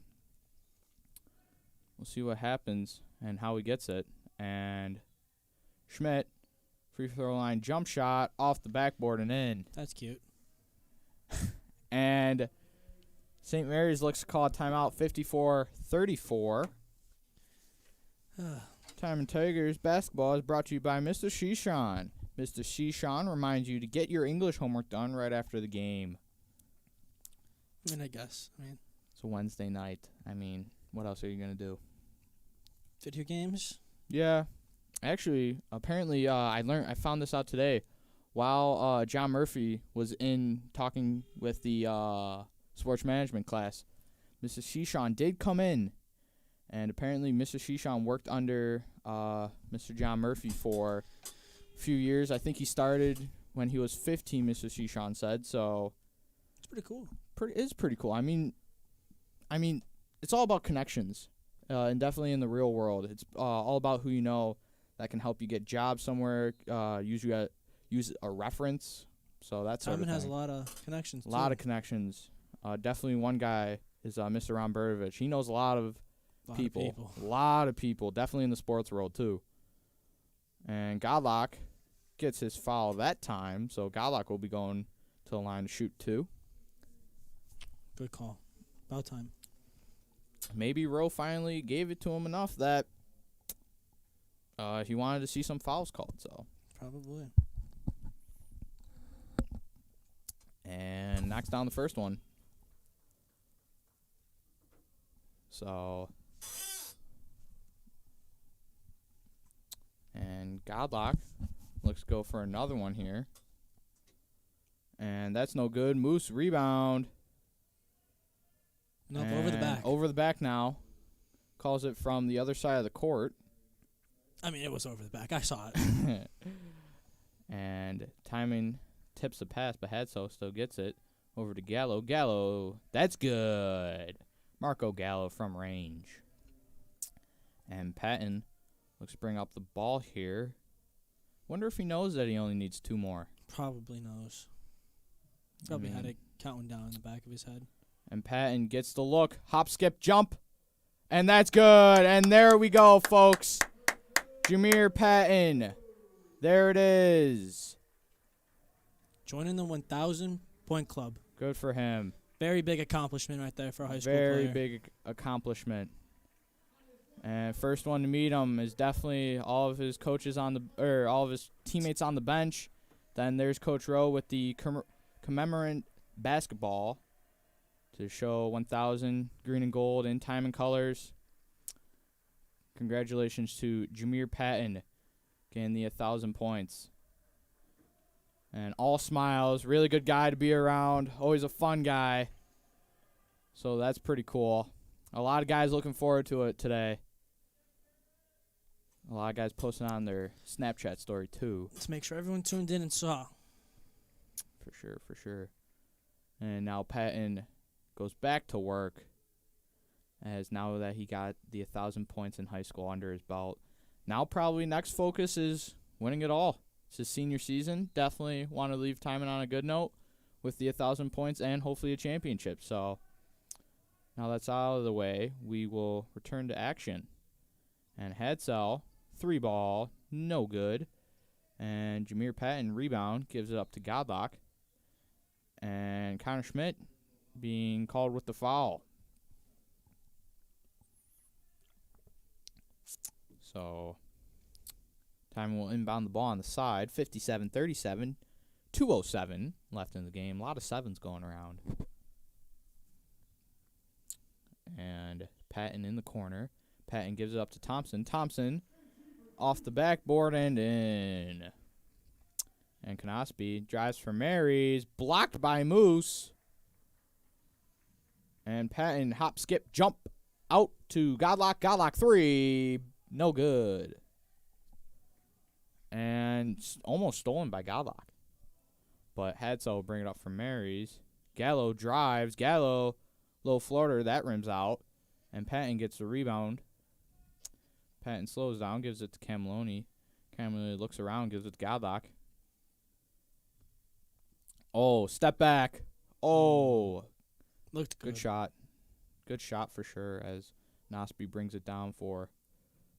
we'll see what happens and how he gets it. And Schmidt, free throw line jump shot off the backboard and in. That's cute. And St. Mary's looks to call a timeout 54-34. Timon Tigers basketball is brought to you by Mr. Shishan. Mr. Shishan reminds you to get your English homework done right after the game. I guess. It's a Wednesday night. What else are you going to do? Video games. Yeah. Actually, apparently, I found this out today. While John Murphy was in talking with the sports management class, Mrs. Shishan did come in, and apparently Mr. Shishan worked under Mr. John Murphy for a few years. I think he started when he was 15, Mr. Shishan said, so It's pretty cool. it's pretty cool. It's all about connections, and definitely in the real world. It's all about who you know that can help you get jobs somewhere, use a reference, so that's sort of Timon has a thing. lot of connections. A lot of connections. Definitely one guy is Mr. Ron Burdovich. He knows a lot of people. A lot of people, definitely in the sports world too. And Godlock gets his foul that time, so Godlock will be going to the line to shoot 2. Good call. About time. Maybe Rowe finally gave it to him enough that he wanted to see some fouls called. So Probably. and knocks down the first one. So and Godlock looks to go for another one here. And that's no good. Moose rebound. Nope, over the back. Over the back now. Calls it from the other side of the court. I mean, it was over the back. I saw it. And Timon tips the pass, but Hadso still gets it over to Gallo. Gallo, that's good. Marco Gallo from range. And Patton looks to bring up the ball here. Wonder if he knows that he only needs 2 more. Probably knows. Probably had it counting down in the back of his head. And Patton gets the look. Hop, skip, jump. And that's good. And there we go, folks. Jameer Patton. There it is. Joining the 1,000-point club. Good for him. Very big accomplishment right there for a high school Very player. big accomplishment. And first one to meet him is definitely all of his coaches all of his teammates on the bench. Then there's Coach Rowe with the commemorant basketball to show 1,000 green and gold in Timon colors. Congratulations to Jameer Patton getting the 1,000 points. And all smiles. Really good guy to be around. Always a fun guy. So that's pretty cool. A lot of guys looking forward to it today. A lot of guys posting on their Snapchat story, too. Let's make sure everyone tuned in and saw. For sure, for sure. And now Patton goes back to work, as now that he got the 1,000 points in high school under his belt. Now probably next focus is winning it all. It's his senior season. Definitely want to leave Timon on a good note with the 1,000 points and hopefully a championship. So now that's out of the way, we will return to action. And Hadsell, 3-ball, no good. And Jameer Patton, rebound, gives it up to Godlock. And Connor Schmidt being called with the foul. So Timon will inbound the ball on the side. 57-37, 2:07 left in the game. A lot of sevens going around. And Patton in the corner. Patton gives it up to Thompson. Thompson off the backboard and in. And Knospe drives for Mary's. Blocked by Moose. And Patton hop, skip, jump out to Godlock. Godlock 3. No good. And almost stolen by Godlock. But Hadsell will bring it up for Mary's. Gallo drives. Gallo, low floater. That rims out. And Patton gets the rebound. Patton slows down, gives it to Camiloni. Camiloni looks around, gives it to Godlock. Oh, step back. Oh. Looked good. Good shot. Good shot for sure as Knospe brings it down for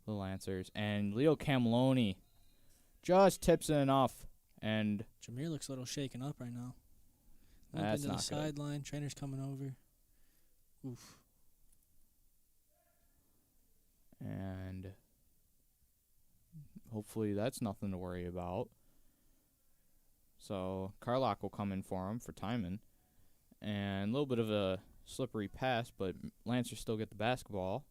the Lancers. And Leo Camiloni just tips it enough. And Jameer looks a little shaken up right now. That's into not the good. sideline. Trainer's coming over. Oof. And hopefully that's nothing to worry about. So Carlock will come in for him for Timon. And a little bit of a slippery pass, but Lancers still get the basketball.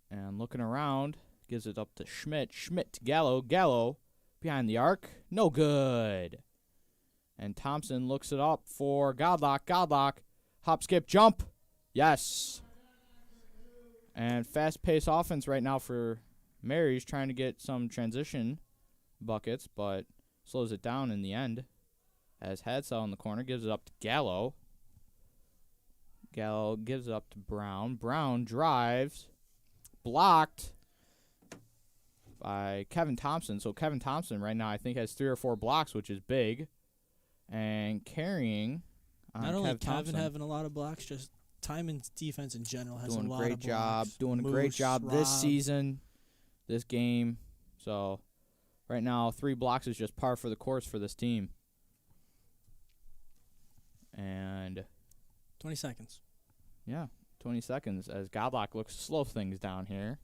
And looking around, gives it up to Schmidt. Schmidt to Gallo. Gallo behind the arc. No good. And Thompson looks it up for Godlock. Godlock. Hop, skip, jump. Yes. And fast-paced offense right now for Mary's, trying to get some transition buckets, but slows it down in the end. As Hadsell in the corner gives it up to Gallo. Gallo gives it up to Brown. Brown drives. Blocked by Kevin Thompson. So Kevin Thompson right now I think has 3 or 4 blocks, which is big. And carrying on Not only Kev Kevin Thompson. having a lot of blocks, just Timon's defense in general has Doing a lot great of job. blocks. Doing a Moose, great job this Rob. season, this game. So right now 3 blocks is just par for the course for this team. And 20 seconds. yeah, 20 seconds as Godlock looks to slow things down here.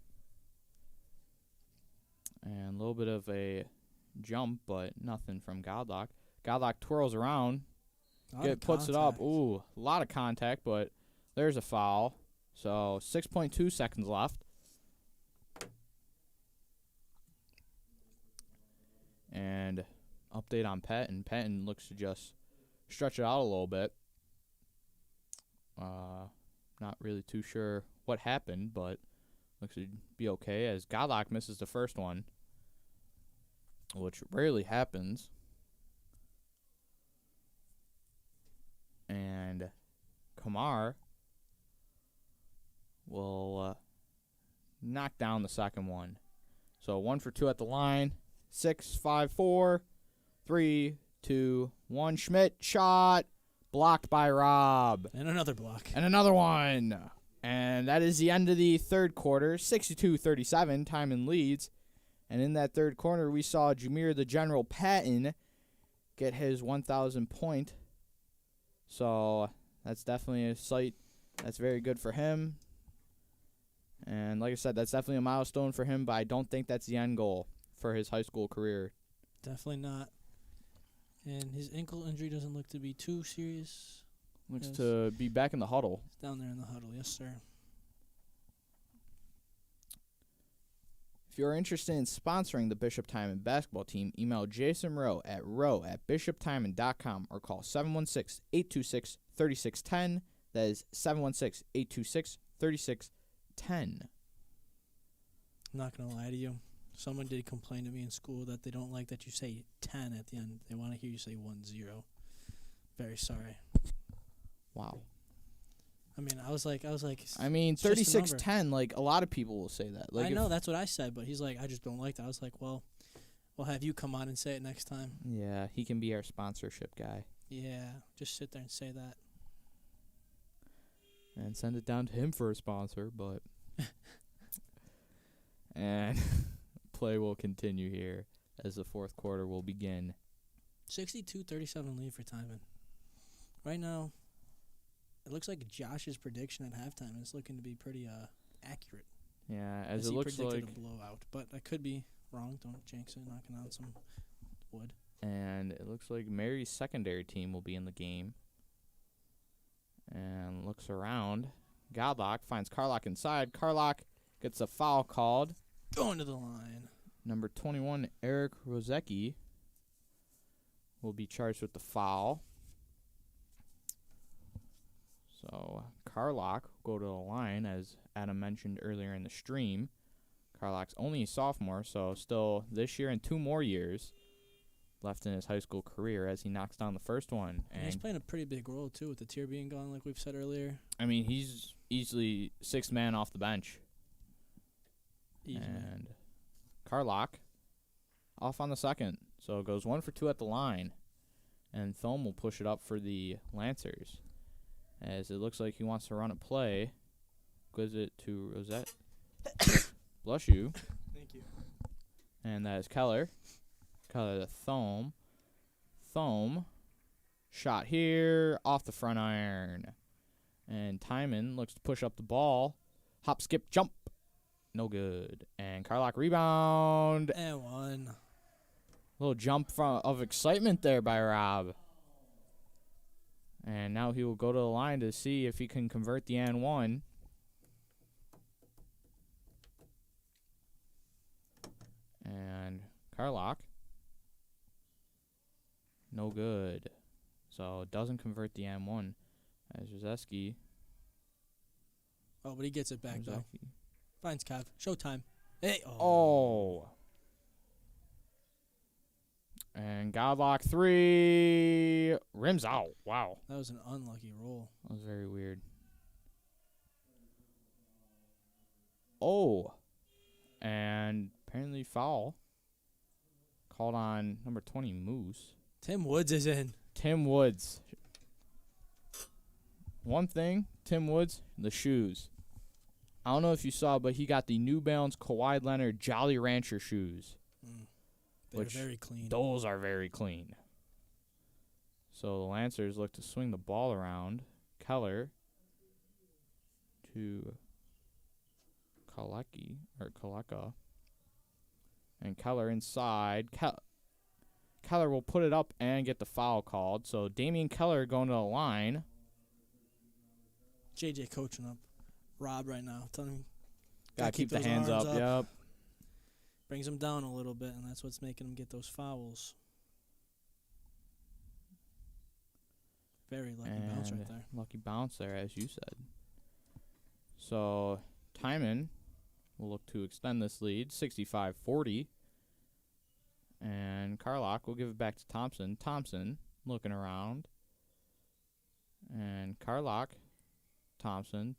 And a little bit of a jump, but nothing from Godlock. Godlock twirls around, puts it up. Ooh, a lot of contact, but there's a foul. So 6.2 seconds left. And update on Patton. Patton looks to just stretch it out a little bit. Not really too sure what happened, but looks to be okay as Godlock misses the first one, which rarely happens. And Kamar will knock down the second one. So 1 for 2 at the line. 6, 5, 4, 3, 2, 1. Schmidt shot. Blocked by Rob. And another block. And another one. And that is the end of the third quarter. 62-37. Timon leads. And in that third quarter, we saw Jameer the General Patton get his 1,000 point. So that's definitely a sight that's very good for him. And like I said, that's definitely a milestone for him, but I don't think that's the end goal for his high school career. Definitely not. And his ankle injury doesn't look to be too serious. Looks to be back in the huddle. He's down there in the huddle, yes, sir. If you're interested in sponsoring the Bishop Timon basketball team, email Jason Rowe at rowe@bishoptimon.com or call 716-826-3610. That is 716-826-3610. I'm not going to lie to you. Someone did complain to me in school that they don't like that you say 10 at the end. They want to hear you say 1-0. Very sorry. Wow. I mean, I was like. I mean, it's just a 3610, like, a lot of people will say that. Like, I know, that's what I said, but he's like, I just don't like that. I was like, well, we'll have you come on and say it next time. Yeah, he can be our sponsorship guy. Yeah, just sit there and say that. And send it down to him for a sponsor, but... And play will continue here as the fourth quarter will begin. 62-37 lead for Timon. Right now, it looks like Josh's prediction at halftime is looking to be pretty accurate. Yeah, as it he looks predicted like... a blowout, but I could be wrong. Don't jinx it, knocking on some wood. And it looks like Mary's secondary team will be in the game. And looks around. Godlock finds Carlock inside. Carlock gets a foul called. Going to the line. Number 21, Eric Rozecki, will be charged with the foul. So Carlock will go to the line, as Adam mentioned earlier in the stream. Carlock's only a sophomore, so still this year and 2 more years left in his high school career as he knocks down the first one. And he's playing a pretty big role, too, with the tier being gone, like we've said earlier. I mean, he's easily 6th man off the bench. Easy, and man. Carlock off on the second. So it goes 1 for 2 at the line. And Thome will push it up for the Lancers, as it looks like he wants to run a play. Gives it to Rosette. Bless you. Thank you. And that is Keller. Keller to Thome. Thome. Shot here. Off the front iron. And Timon looks to push up the ball. Hop, skip, jump. No good. And Carlock rebound. And one. Little jump of excitement there by Rob. And now he will go to the line to see if he can convert the and one. And Carlock. No good. So it doesn't convert the and one. As Rozeski. Oh, but he gets it back, though. Finds Kev. Showtime. Hey. Oh. And Godlock 3. Rims out. Wow. That was an unlucky roll. That was very weird. Oh. And apparently foul. Called on number 20, Moose. Tim Woods is in. Tim Woods. One thing, Tim Woods, the shoes. I don't know if you saw, but he got the New Balance Kawhi Leonard Jolly Rancher shoes. They're very clean. Those are very clean. So the Lancers look to swing the ball around. Keller to Kaleka. And Keller inside. Keller will put it up and get the foul called. So Damian Keller going to the line. JJ coaching up Rob right now. Telling him Gotta keep the those hands arms up. Yep. Brings him down a little bit, and that's what's making him get those fouls. Very lucky bounce right there. Lucky bounce there, as you said. So, Timon will look to extend this lead, 65-40. And Carlock will give it back to Thompson. Thompson looking around. And Carlock, Thompson.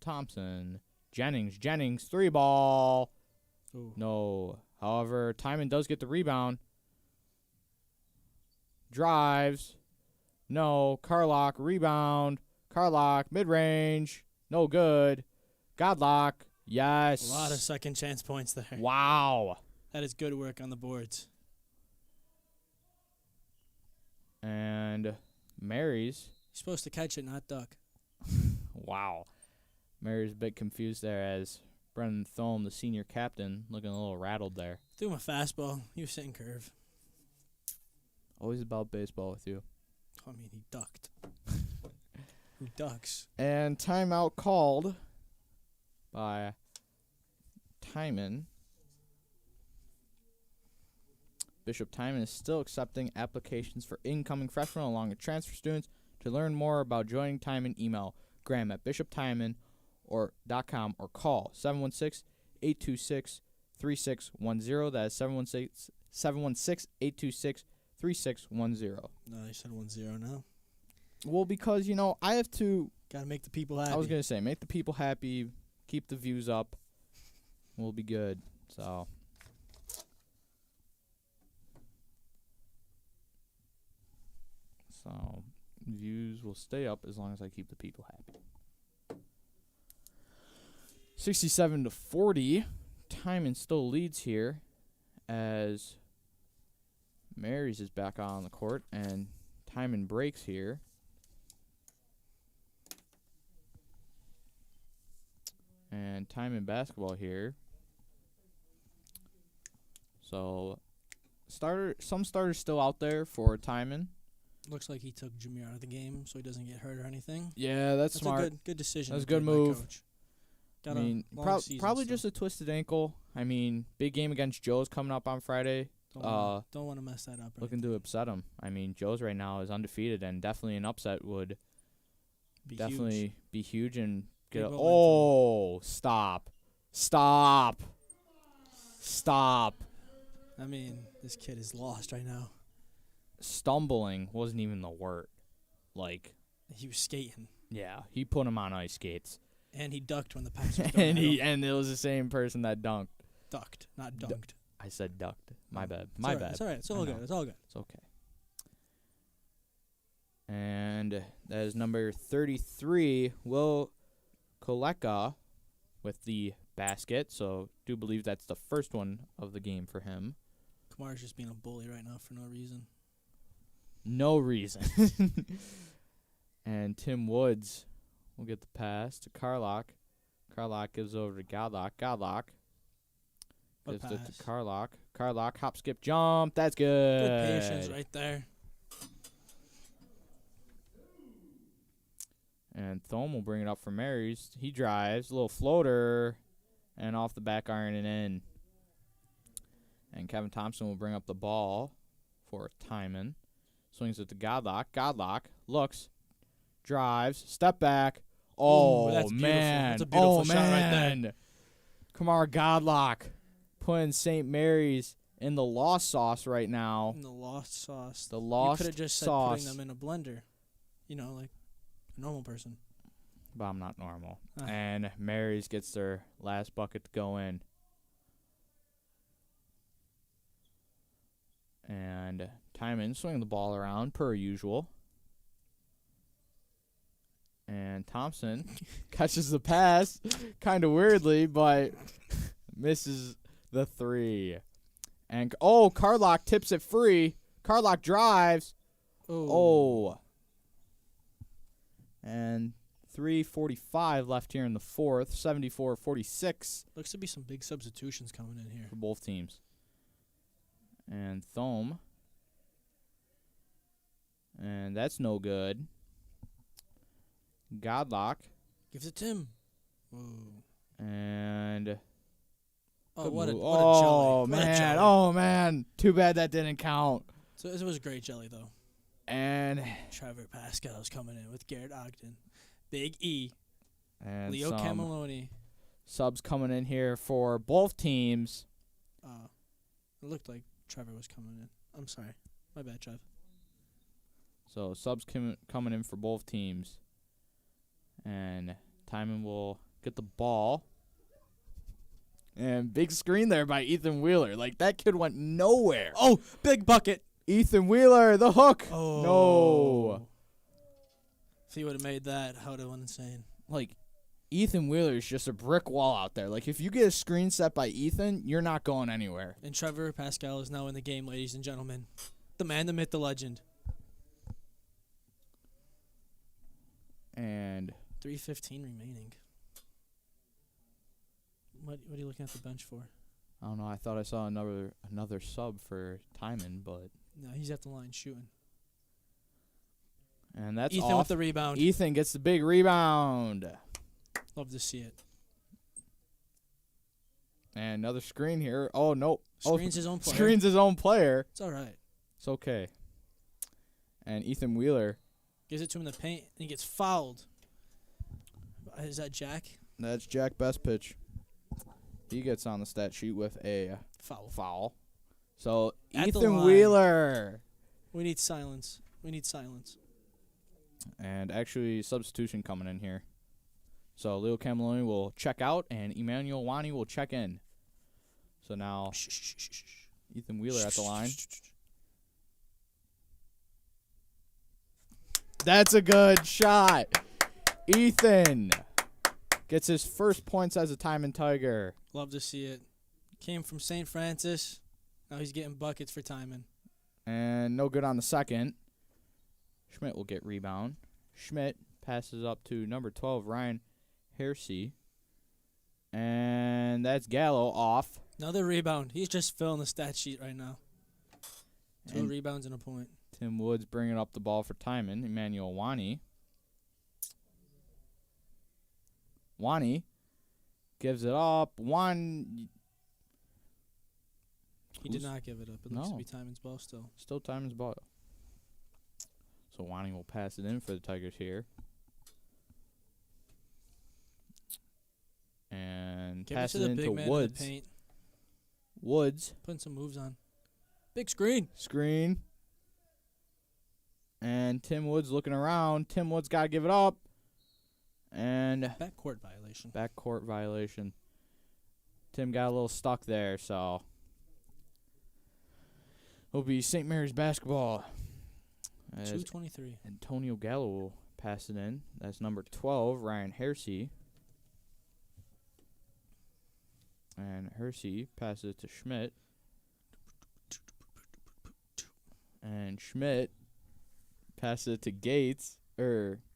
Jennings, 3-ball. Ooh. No. However, Timon does get the rebound. Drives. No. Carlock, rebound. Carlock, mid-range. No good. Godlock. Yes. A lot of second chance points there. Wow. That is good work on the boards. And Mary's. You're supposed to catch it, not duck. Wow. Mary's a bit confused there as Brendan Thome, the senior captain, looking a little rattled there. Threw him a fastball. He was sitting curve. Always about baseball with you. I mean, he ducked. Who ducks? And timeout called by Timon. Bishop Timon is still accepting applications for incoming freshmen along with transfer students. To learn more about joining Timon, email Graham at bishoptimon.com or call 716-826-3610. That is 716-826-3610. No, you said 1-0 now. Well, because, I have to... Gotta make the people happy. I was going to say, make the people happy, keep the views up. We'll be good. So... views will stay up as long as I keep the people happy. 67-40. Timon still leads here as Marys is back on the court and Timon breaks here. And Timon basketball here. So some starters still out there for Timon. Looks like he took Jameer out of the game so he doesn't get hurt or anything. Yeah, that's smart. A good decision. That's a good move. Coach. I mean, probably just a twisted ankle. I mean, big game against Joe's coming up on Friday. Don't want to mess that up. Looking to upset him. I mean, Joe's right now is undefeated, and definitely an upset would be huge and get. Stop! I mean, this kid is lost right now. Stumbling wasn't even the word. Like, he was skating. Yeah, he put him on ice skates. And he ducked when the pass was going and it was the same person that dunked. Ducked, not dunked. I said ducked. My bad. My bad. It's all right. It's all good. It's all good. It's okay. And that is number 33, Will Koleka, with the basket. So do believe that's the first one of the game for him. Kamar's just being a bully right now for no reason. No reason. And Tim Woods will get the pass to Carlock. Carlock gives over to Godlock. Godlock gives it to Carlock. Carlock, hop, skip, jump. That's good. Good patience right there. And Thome will bring it up for Marys. He drives. A little floater. And off the back iron and in. And Kevin Thompson will bring up the ball for Timon. Swings it to Godlock. Godlock looks. Drives. Step back. Oh, that's man. That's a beautiful shot right there. Kamar Godlock putting St. Mary's in the lost sauce right now. In the lost sauce. The lost sauce. You could have just said putting them in a blender. Like a normal person. But I'm not normal. And Mary's gets their last bucket to go in. And Timon swinging the ball around per usual. And Thompson catches the pass kind of weirdly, but misses the three. And, Carlock tips it free. Carlock drives. Oh. And 3:45 left here in the fourth. 74-46. Looks to be some big substitutions coming in here. For both teams. And Thome. And that's no good. Godlock. Gives it to him. Whoa. And... what a jelly. Oh, What a man. jelly. Oh, man. Too bad that didn't count. So it was a great jelly, though. And Trevor Pascal's coming in with Garrett Ogden. Big E. and Leo some Camiloni. subs coming in here for both teams. It looked like Trevor was coming in. I'm sorry. My bad, Trev. So subs coming in for both teams. And Timon will get the ball. And big screen there by Ethan Wheeler. Like, that kid went nowhere. Oh, big bucket. Ethan Wheeler, the hook. Oh. No. If he would have made that, I would have went insane. Like, Ethan Wheeler is just a brick wall out there. Like, if you get a screen set by Ethan, you're not going anywhere. And Trevor Pascal is now in the game, ladies and gentlemen. The man, the myth, the legend. And 3:15 remaining. What are you looking at the bench for? I don't know. I thought I saw another sub for Timon, but No, he's at the line shooting. and that's Ethan off. with the rebound. Ethan gets the big rebound. Love to see it. And another screen here. Oh, no. Screens his own player. Screens his own player. It's all right. It's okay. And Ethan Wheeler. Gives it to him in the paint, and he gets fouled. Is that Jack? That's Jack Bestpitch. He gets on the stat sheet with a foul. So, At the Ethan line. Wheeler. We need silence. We need silence. And actually, substitution coming in here. So, Leo Camiloni will check out, and Emmanuel Wani will check in. So now, Ethan Wheeler at the line. That's a good shot. Ethan gets his first points as a Timon Tiger. Love to see it. Came from St. Francis. Now he's getting buckets for Timon. And no good on the second. Schmidt will get rebound. Schmidt passes up to number 12, Ryan Hersey. And that's Gallo off. Another rebound. He's just filling the stat sheet right now. 2 And rebounds and a point. Tim Woods bringing up the ball for Timon. Emmanuel Wani. Wani gives it up. He did not give it up. It looks to be Timon's ball still. Still Timon's ball. So Wani will pass it in for the Tigers here. And Give it pass to it the into big man in the Woods. paint. Woods. Putting some moves on. Big screen. Screen. And Tim Woods looking around. Tim Woods got to give it up. And Backcourt violation. backcourt violation. Tim got a little stuck there, so it'll be St. Mary's basketball. As 2:23. Antonio Gallo will pass it in. That's number 12, Ryan Hersey. And Hersey passes it to Schmidt. And Schmidt passes it to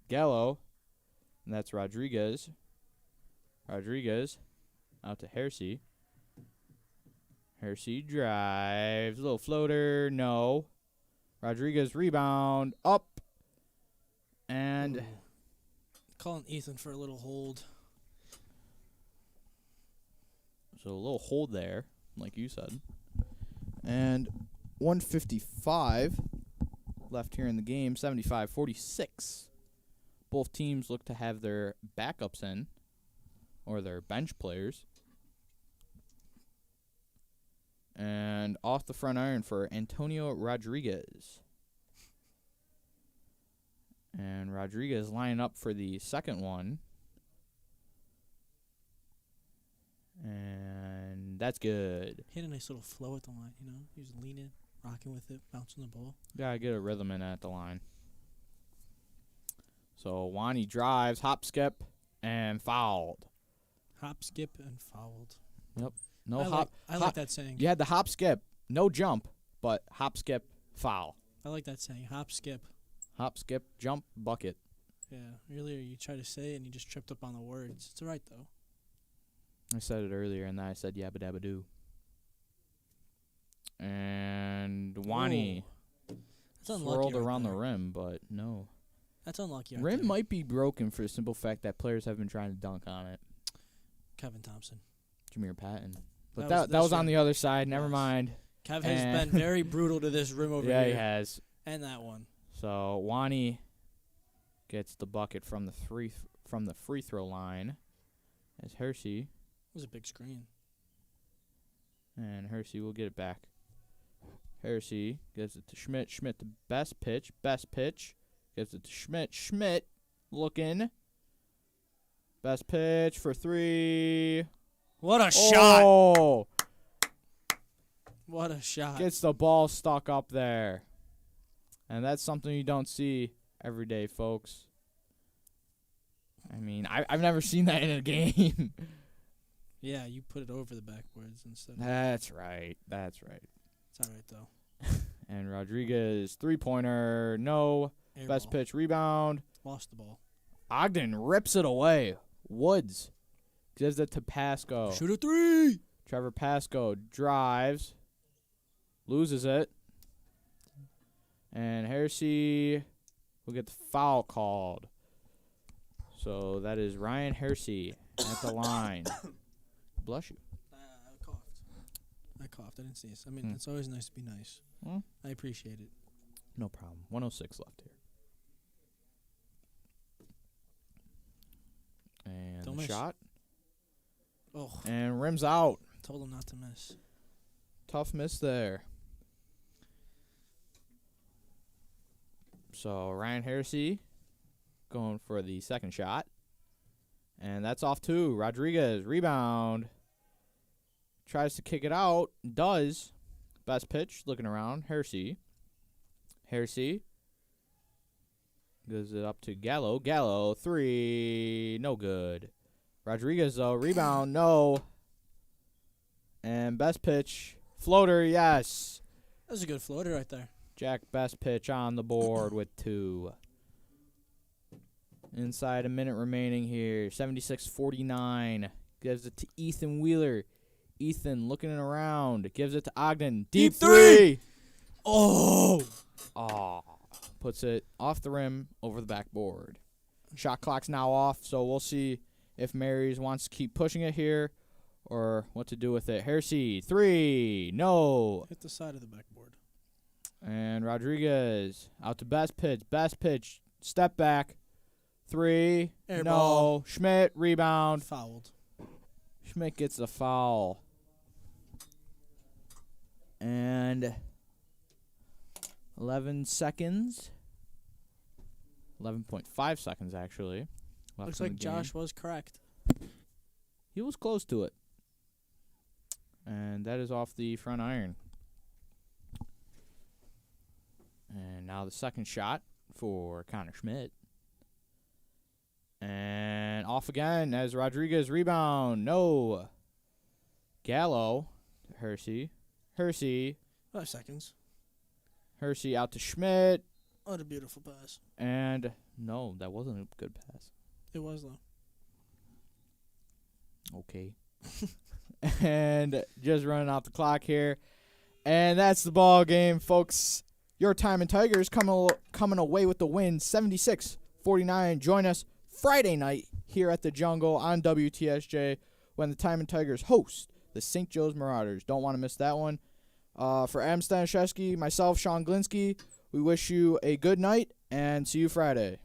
Gallo. And that's Rodriguez. Rodriguez out to Hersey. Hersey drives. A little floater. No. Rodriguez rebound. Up. And Calling Ethan for a little hold. so a little hold there, like you said. And 155 left here in the game. 75-46. Both teams look to have their backups in, or their bench players. And off the front iron for Antonio Rodriguez. And Rodriguez lining up for the second one. And that's good. He had a nice little flow at the line, you know. He was leaning, rocking with it, bouncing the ball. Gotta get a rhythm in at the line. So Wani drives, hop, skip, and fouled. Hop, skip, and fouled. Yep. No I hop. like that saying. You had the hop, skip, no jump, but hop, skip, foul. I like that saying. Hop, skip. Hop, skip, jump, bucket. Yeah. Earlier you tried to say it and you just tripped up on the words. It's all right, though. I said it earlier, and then I said yabba dabba doo. And Wani That's unlucky swirled right around there. the rim, but no. That's unlucky right Rim there. might be broken for the simple fact that players have been trying to dunk on it. Kevin Thompson. Jameer Patton. But That was that was this on rim. the other side. Never Yes. mind. Kev has And- been very brutal to this rim over Yeah, here. he has. And that one. So Wani gets the bucket from the free throw line as Hersey. It was a big screen. And Hersey will get it back. Hersey gives it to Schmidt. Schmidt to best pitch. Best pitch. Gives it to Schmidt. Schmidt looking. Best pitch for 3. What a shot. Oh! What a shot. Gets the ball stuck up there. And that's something you don't see every day, folks. I mean, I've never seen that in a game. Yeah, you put it over the backboards instead. That's right. That's right. It's all right, though. And Rodriguez, 3-pointer, no. Air Best ball. pitch, rebound. Lost the ball. Ogden rips it away. Woods gives it to Pasco. Shoot a 3. Trevor Pasco drives. Loses it. And Hersey will get the foul called. So that is Ryan Hersey at the line. Bless you. I coughed. I didn't see it. I mean, it's always nice to be nice. I appreciate it. No problem. 106 left here. And Don't the miss. shot. Oh, And rims out. told him not to miss. Tough miss there. So Ryan Hersey going for the second shot. And that's off too. Rodriguez, rebound. Tries to kick it out. Does. Best pitch, looking around. Hersey. Hersey. Gives it up to Gallo. Gallo, 3. No good. Rodriguez, though. Rebound, no. And best pitch. Floater, yes. That was a good floater right there. Jack best pitch on the board with 2. Inside a minute remaining here. 76-49. Gives it to Ethan Wheeler. Ethan looking around. Gives it to Ogden. Deep 3. Oh. Aw. Puts it off the rim over the backboard. Shot clock's now off, so we'll see if Marys wants to keep pushing it here or what to do with it. Hersey, 3. No. Hit the side of the backboard. And Rodriguez out to best pitch. Best pitch. Step back. 3. Air no. ball. Schmidt, rebound. Fouled. Schmidt gets the foul. And 11 seconds. 11.5 seconds, actually. Left Looks in like the game. Josh was correct. He was close to it. And that is off the front iron. And now the second shot for Connor Schmidt. And off again as Rodriguez rebound. No. Gallo. Hersey. Hersey. 5 seconds. Hersey out to Schmidt. What a beautiful pass. And no, that wasn't a good pass. It was, though. Okay. And just running out the clock here. And that's the ball game, folks. Your Timon Tigers coming away with the win, 76-49. Join us Friday night here at the Jungle on WTSJ when the Timon Tigers host the St. Joe's Marauders. Don't want to miss that one. For Adam Stanishevsky, myself, Sean Glinsky, we wish you a good night and see you Friday.